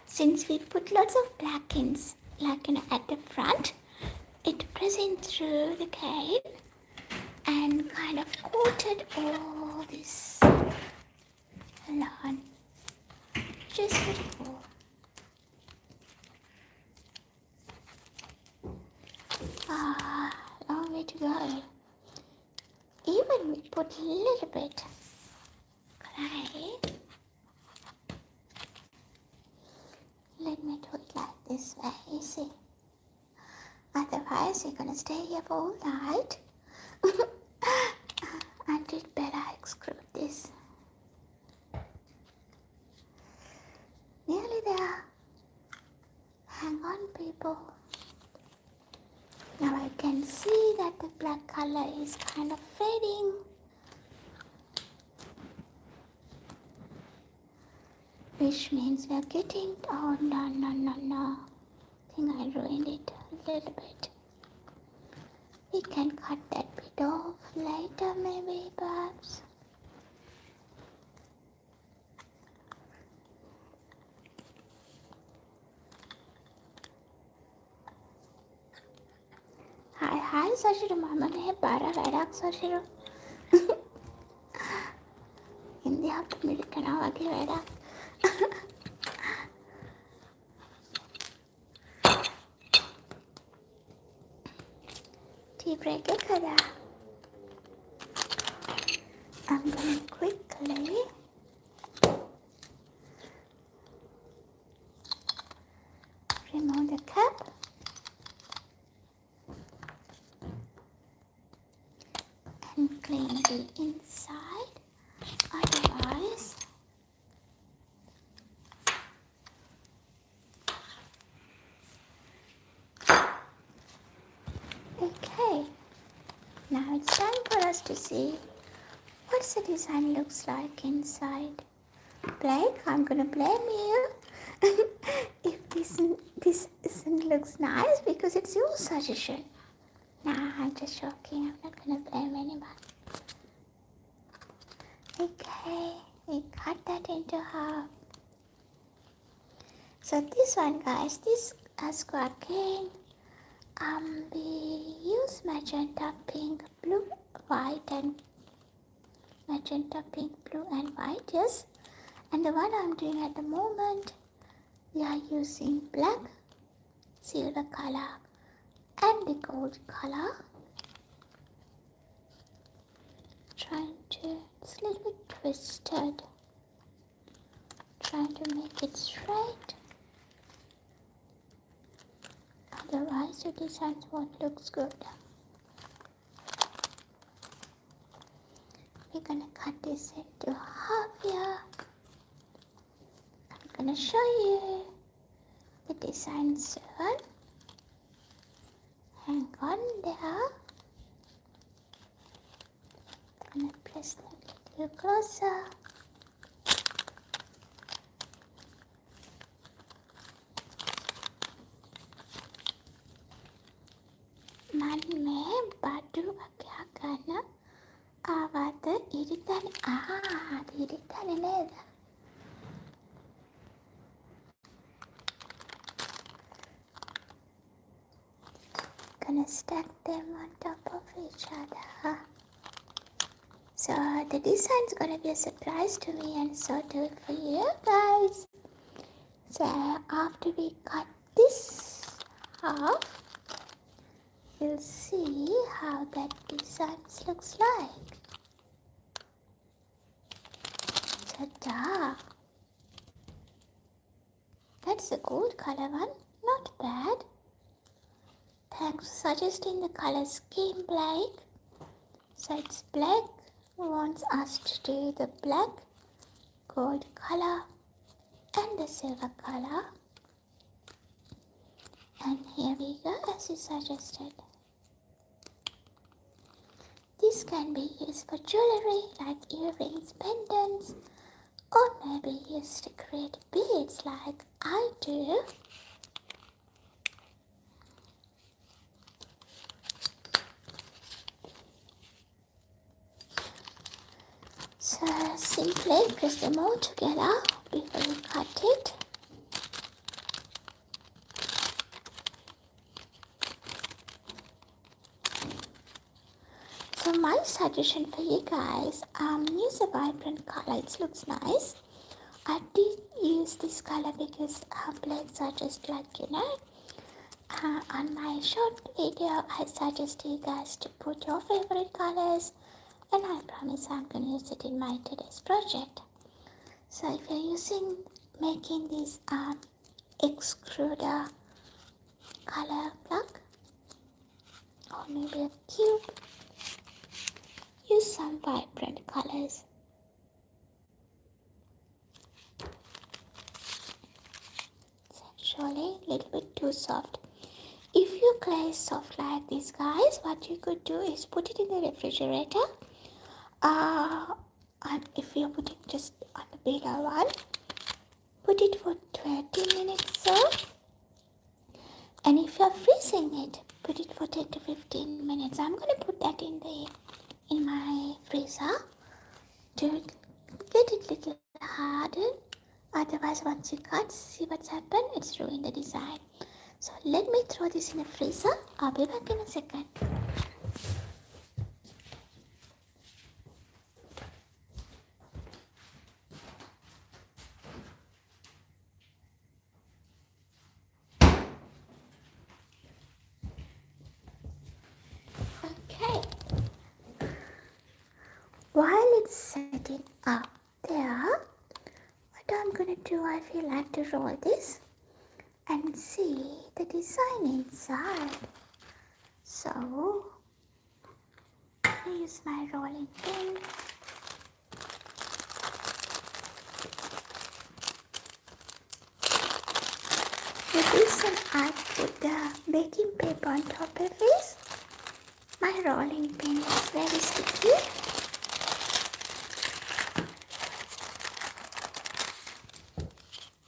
Since we put lots of black ins, like at the front, it presents through the cane and kind of coated all this lawn. Just pretty cool. Long way to go. Even we put a little bit clay. Let me do it like this way, you see. Otherwise, we're gonna stay here for all night. And it better extrude this. Nearly there. Hang on, people. Now I can see that the black color is kind of fading. Which means we are getting, oh no. I think I ruined it a little bit. We can cut that bit off later maybe, perhaps. Hi, Sashiru Mama ne para vedak Sashiru. Hindi aap Americana wage vedak. Tea break kada. I'm going to quickly remove the cap and clean the inside. Otherwise, to see what's the design looks like inside. Blake, I'm gonna blame you if this isn't looks nice because it's your suggestion. Nah, I'm just joking. I'm not gonna blame anyone. Okay, we cut that into half. So this one, guys, this square cane, we use magenta, pink, blue, white, and magenta, pink, blue, and white. Yes. And the one I'm doing at the moment, we are using black, silver color, and the gold color. It's a little bit twisted. Trying to make it straight. Otherwise, your design won't look good. We're gonna cut this into half here. I'm gonna show you the design soon. Hang on there. I'm gonna press that a little closer. मन में बाटू क्या करना आवाज़ इरिताने इरिताने नहीं gonna stack them on top of each other. So the design is gonna be a surprise to me and so do it for you guys. So after we cut this half, we'll see how that design looks like. Ta-da! That's the gold color one, not bad. Thanks for suggesting the color scheme, Blake. So it's black, wants us to do the black, gold color, and the silver color. And here we go, as you suggested. This can be used for jewelry like earrings, pendants, or maybe used to create beads like I do. So simply press them all together before you cut it. So my suggestion for you guys, use a vibrant color. It looks nice. I did use this color because Blake suggested, on my short video, I suggest you guys to put your favorite colors, and I promise I'm going to use it in my today's project. So if you're making this extruder color block, or maybe a cube, use some vibrant colors. It's actually a little bit too soft. If your clay is soft like this, guys, what you could do is put it in the refrigerator. And if you're putting just on the bigger one, put it for 20 minutes so. And if you're freezing it, put it for 10 to 15 minutes. I'm going to put that in my freezer to get it a little hardened. Otherwise, once you cut, see what's happened, it's ruined the design. So let me throw this in the freezer. I'll be back in a second. Okay. While it's setting up there, what I'm going to do, I feel like to roll this and see the design inside. So, I use my rolling pin. With this one, I put the baking paper on top of this. My rolling pin is very sticky.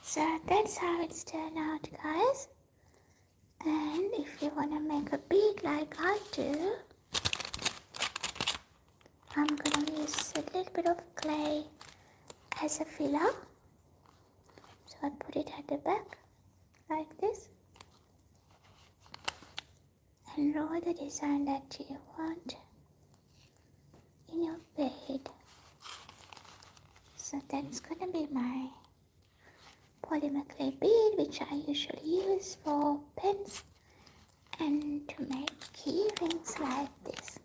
So that's how it's turned out, guys. And if you want to make a bead like I do, I'm going to use a little bit of clay as a filler. So I put it at the back like this and draw the design that you want in your bead. So that's going to be my polymer clay bead, which I usually use for pens and to make key rings like this.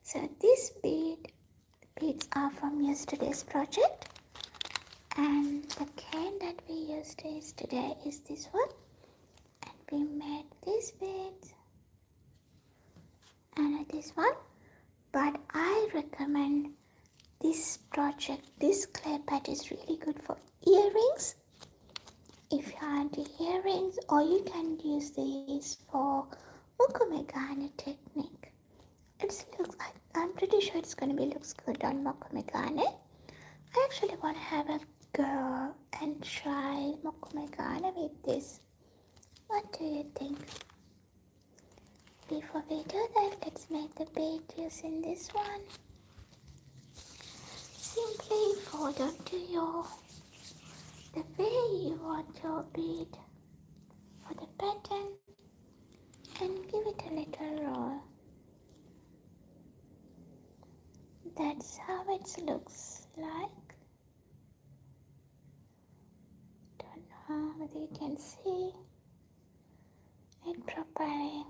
So these beads are from yesterday's project, and the cane that we used today is this one, and we made these beads and this one. But I recommend this project. This clay pad is really good for earrings if you are into earrings, or you can use these for mokumegane technique. I'm pretty sure it's going to looks good on mokumegane. I actually want to have a go and try mokumegane with this. What do you think? Before we do that, let's make the bead using this one. Simply fold onto the way you want your bead for the pattern and give it a little roll. That's how it looks like. Don't know whether you can see it properly.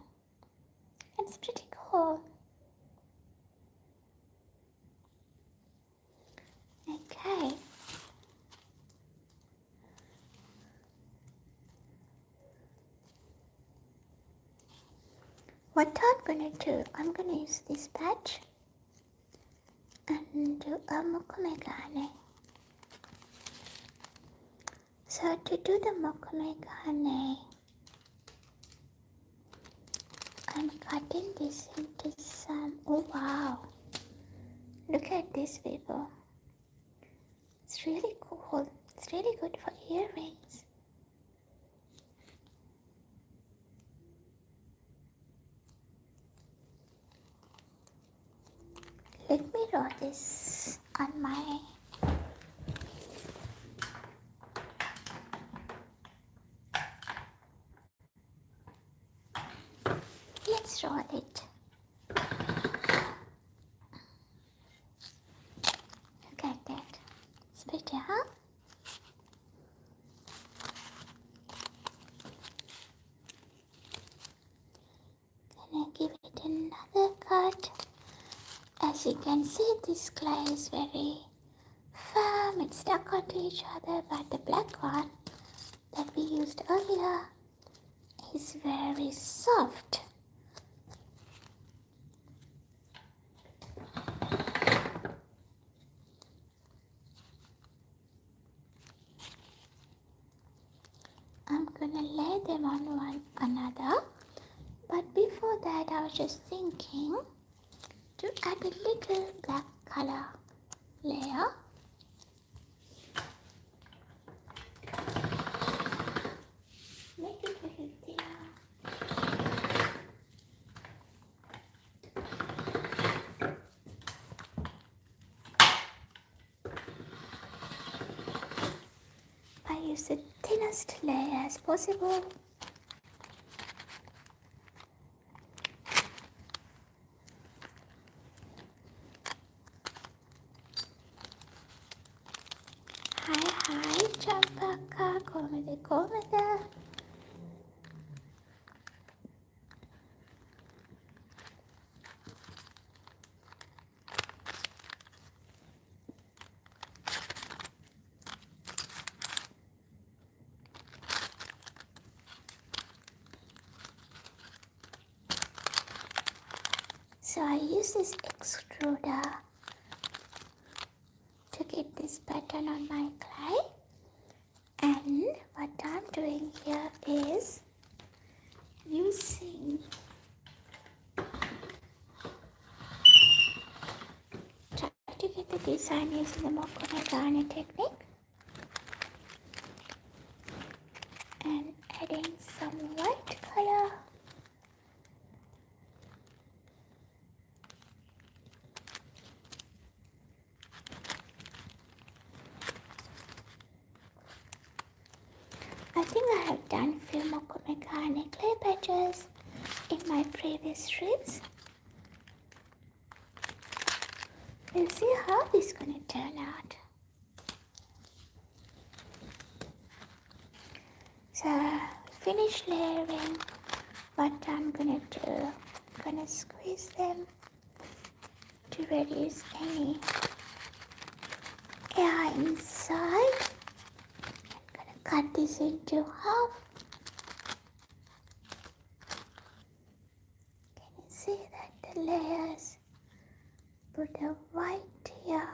It's pretty cool. Okay. What I'm gonna do, I'm gonna use this patch and do a mokumegane. So to do the mokumegane, I'm cutting this into some, oh wow, look at this, people. It's really cool. It's really good for earrings. Let me draw this on my let's draw it. Look at that. It's pretty, huh? Then I give it another cut. As you can see, this clay is very firm. It's stuck onto each other, but the black one that we used earlier is very soft. I'm gonna lay them on one another, but before that I was just thinking to add a little black color layer. Make it a little thinner. I use the thinnest layer as possible. Hi, Champaka, komede. So I use this extruder to get this pattern on my clay, and what I'm doing here is using design using the Moana technique and adding some white color. I think I have done few Moana clay patches in my previous strips. We'll see how this is gonna turn out. So finish layering. What I'm gonna do, I'm gonna squeeze them to reduce any air inside. I'm gonna cut this into half. Can you see that the layers? Put the white here.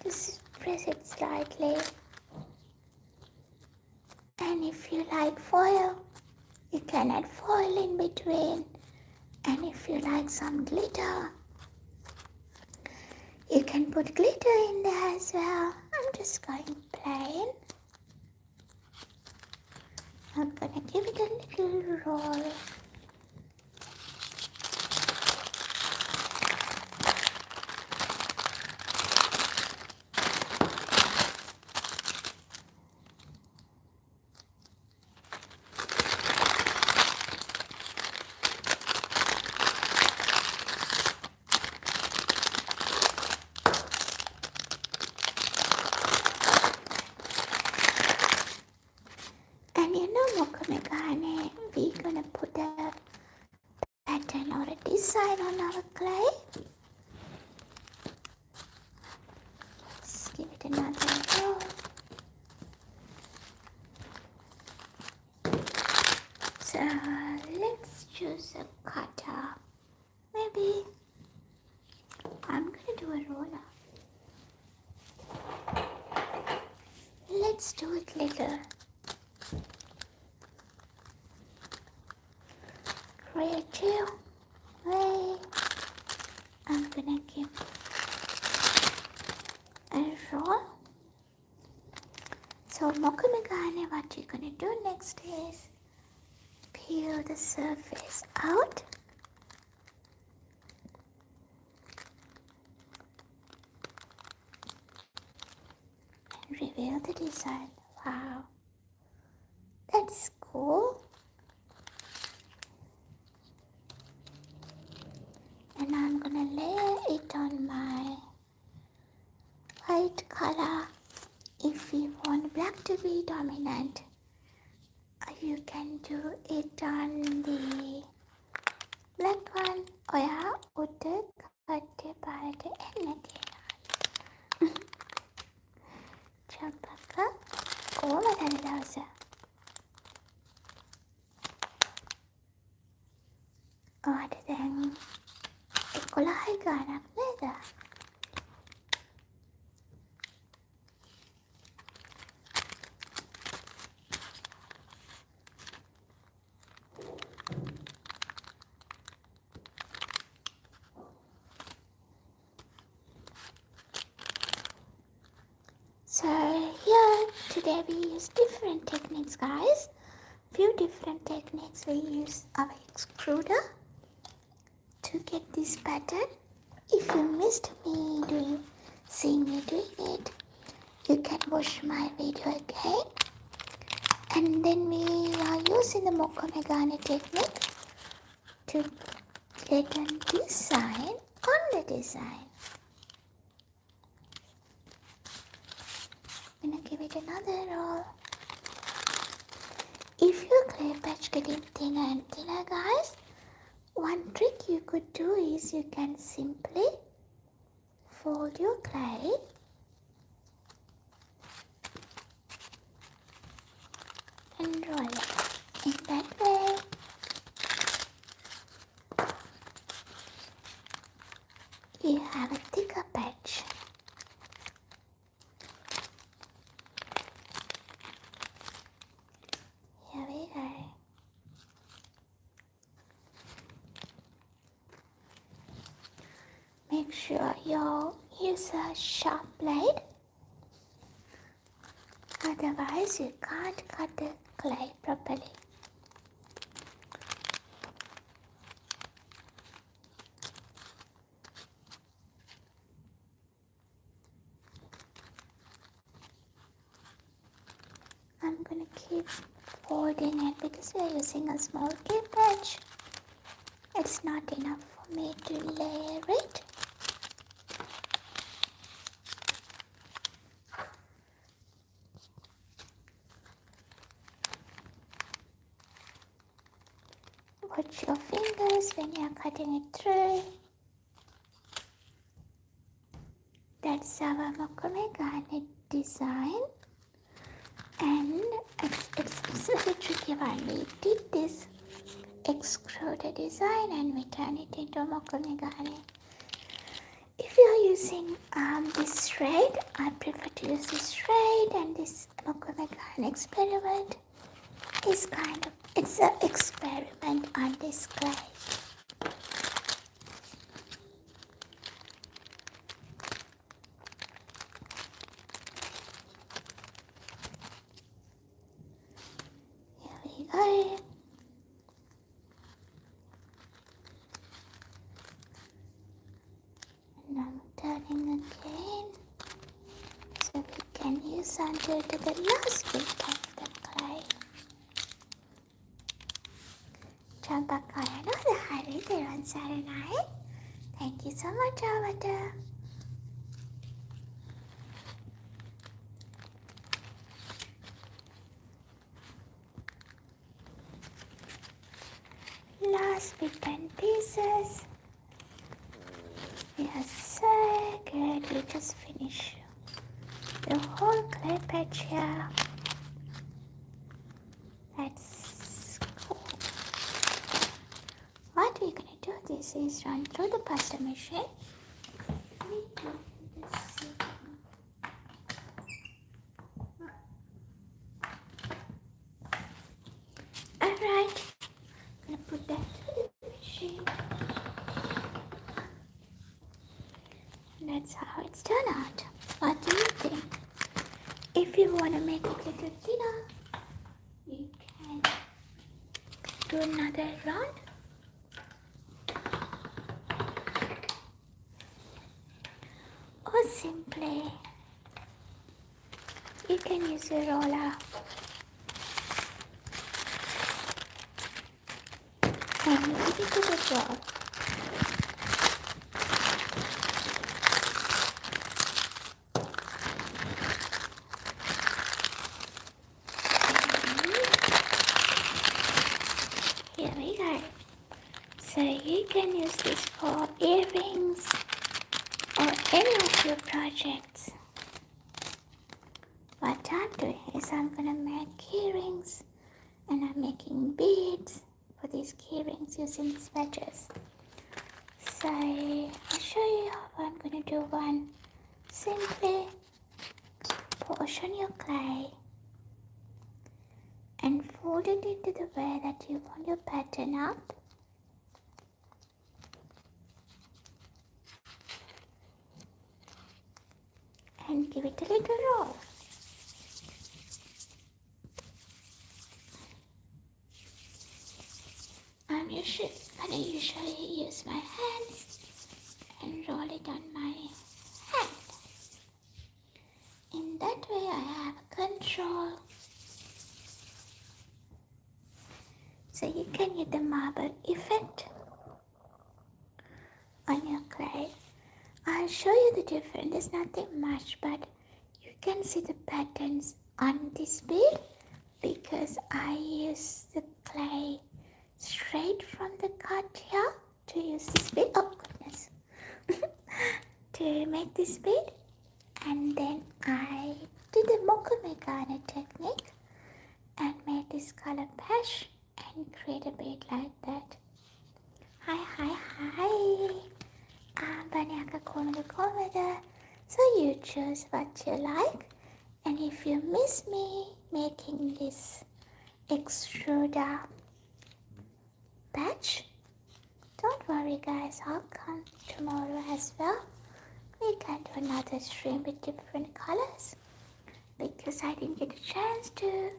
Just press it slightly. And if you like foil, you can add foil in between. And if you like some glitter, you can put glitter in there as well. I'm just going plain. I'm gonna give it a little roll. We're gonna put a pattern or a design on our clay. Let's give it another roll. So let's choose a cutter. Maybe I'm gonna do a roller. Let's do it little. Creative way. I'm gonna give a roll. So Mokumigane, what you're gonna do next is peel the surface out. And reveal the design. Wow, that's cool. And I'm gonna layer it on my white color. If you want black to be dominant, you can do it on the black one. ඔයා උඩ කට්ටේ පාට එන්න තියෙනවා. චම්පක කොහොමද අද දවස? ඔයාට දැන් 11යි ගානක් නේද? So here today we use different techniques, guys. Few different techniques. We use our extruder to get this pattern. If you missed me seeing me doing it, you can watch my video again. And then we are using the Mokumigane technique to get a design on the design. I'm gonna give it another roll. If your clay patch getting thinner and thinner, guys, one trick you could do is you can simply fold your clay and roll it in that way. You have a thicker patch. Here we go. make sure you use a sharp blade, otherwise you can't cut the clay properly. I'm gonna keep folding it because we are using a small clip edge. It's not enough for me to layer it. Watch your fingers when you are cutting it through. That's our Moana garnet design, and it's a bit tricky one. We did this extruder design and we turn it into a Moana garnet. If you are using this thread, I prefer to use this thread, and this Moana garnet experiment is it's an experiment on this clay. Here we go. And I'm turning again so we can use until to the last bit of the clay. Champakayano the hari Dewan Saranai. Thank you so much, Avata. Last bit and pieces. We are so good. We just finished the whole clay patch here. That's cool. What we're gonna do this is run through the pasta machine. Alright, I'm gonna put that through the machine. And that's how it's turned out. What do you think? If you want to make it a little thinner, you can do another round. Or simply, you can use a roller and put it to the job. Here we go. So you can use this for earrings or any of your projects. What I'm doing is I'm gonna make earrings, and I'm making beads for these earrings using these wedges. So I'll show you how I'm gonna do one. Simply portion your clay and fold it into the way that you want your pattern up. And give it a little roll. I'm gonna usually use my hands and roll it on my hand. In that way I have control. So you can get the marble effect on your clay. I'll show you the difference. There's nothing much, but you can see the patterns on this bead because I use the clay straight from the cut here to use this bead. Oh goodness. To make this bead, and then I did the Moana garnet technique and made this color patch and create a bead like that. Hi. Banyaka Komada. So you choose what you like, and if you miss me making this extruder patch, don't worry guys, I'll come tomorrow as well. We can do another stream with different colors because I didn't get a chance to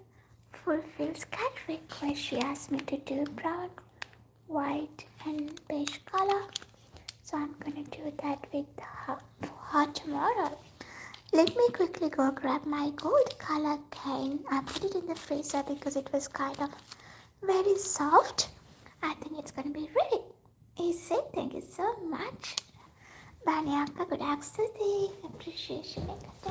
fulfill Sky's request. She asked me to do brown, white and beige color. So I'm gonna do that with her, for her tomorrow. Let me quickly go grab my gold color cane. I put it in the freezer because it was kind of very soft. I think it's gonna be ready. Easy, thank you so much. Banyaka ගොඩාක් ස්තුතියි appreciation එකට.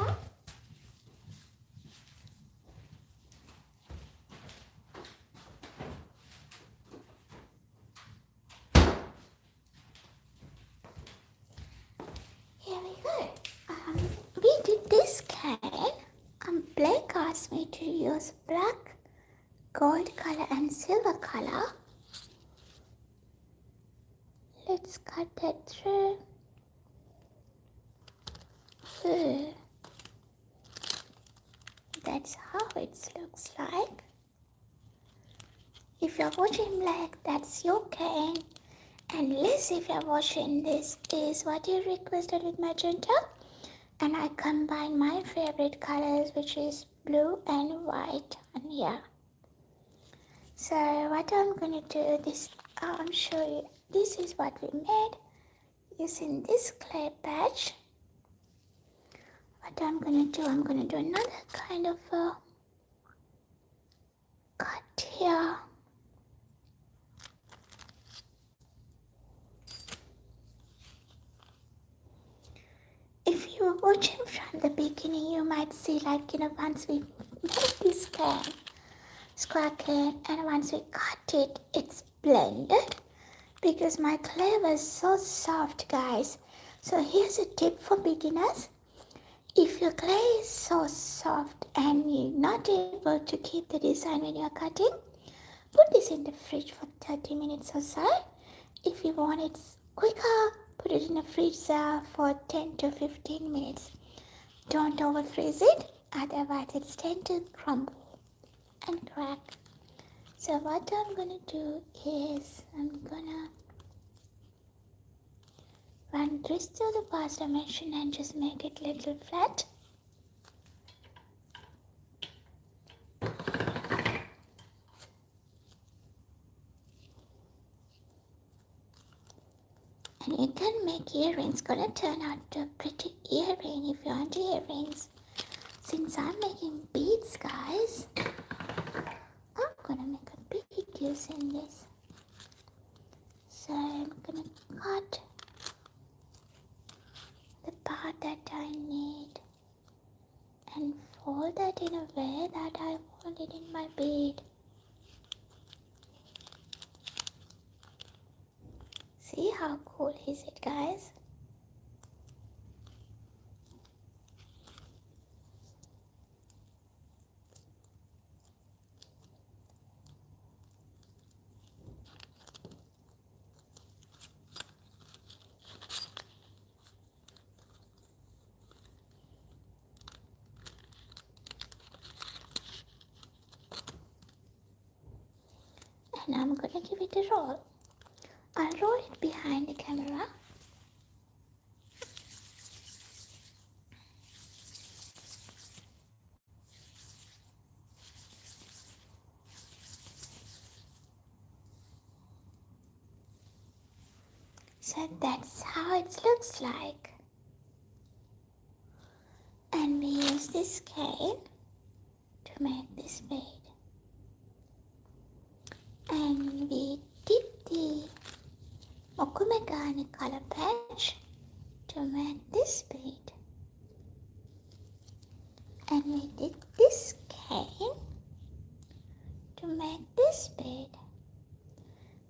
Here we go. We did this can. Blake asked me to use black, gold color and silver color. Let's cut that through. That's how it looks like. If you're watching black, that's your cane. And Liz, if you're watching this, is what you requested with magenta. And I combine my favorite colors, which is blue and white. And yeah. So what I'm gonna do this, I'll show you. This is what we made using this clay patch. What I'm gonna do another kind of a cut here. If you were watching from the beginning, you might see once we made this can, square can, and once we cut it, it's blended because my clay was so soft, guys. So here's a tip for beginners. If your clay is so soft and you're not able to keep the design when you're cutting, put this in the fridge for 30 minutes or so. If you want it quicker, put it in the freezer for 10 to 15 minutes. Don't over freeze it, otherwise it's tend to crumble and crack. So what I'm gonna do is I'm gonna run this through the pasta machine and just make it a little flat. And you can make earrings. Gonna turn out to a pretty earring if you want earrings. Since I'm making beads, guys, I'm gonna make a bead using this. So I'm gonna cut the part that I need and fold that in a way that I want it in my bead. See how cool is it, guys? And I'm gonna give it a roll. I'll roll it behind the camera. So that's how it looks like. And we use this cane to make this bead. And we dip the Mokumegani color patch to make this bead. And we did this cane to make this bead.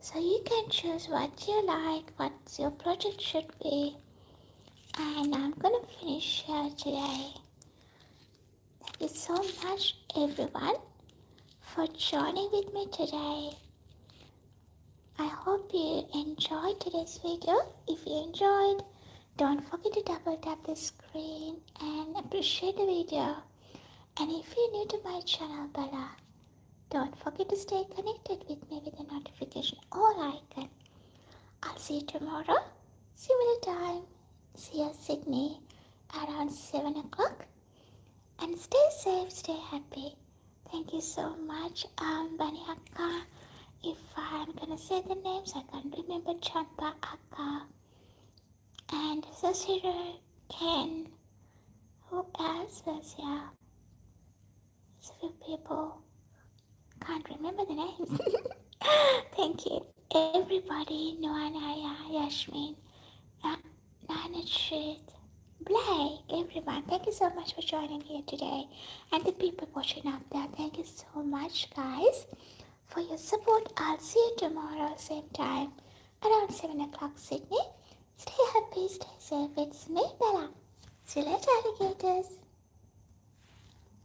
So you can choose what you like, what your project should be. And I'm gonna finish here today. Thank you so much everyone for joining with me today. I hope you enjoyed today's video. If you enjoyed, don't forget to double tap the screen and appreciate the video. And if you're new to my channel, Bella, don't forget to stay connected with me with the notification all icon. I'll see you tomorrow, similar time. See you Sydney around 7 o'clock. And stay safe, stay happy. Thank you so much, Bani Akka. If I'm gonna say the names, I can't remember. Champa Akka and Sasira, Ken. Who else was here? It's a few people. Can't remember the names. Thank you, everybody. Moana, Yashmin, Nanachit, Blake, everyone. Thank you so much for joining here today. And the people watching out there, thank you so much, guys, for your support. I'll see you tomorrow, same time, around 7 o'clock Sydney. Stay happy, stay safe. It's me, Bella. See you later, alligators.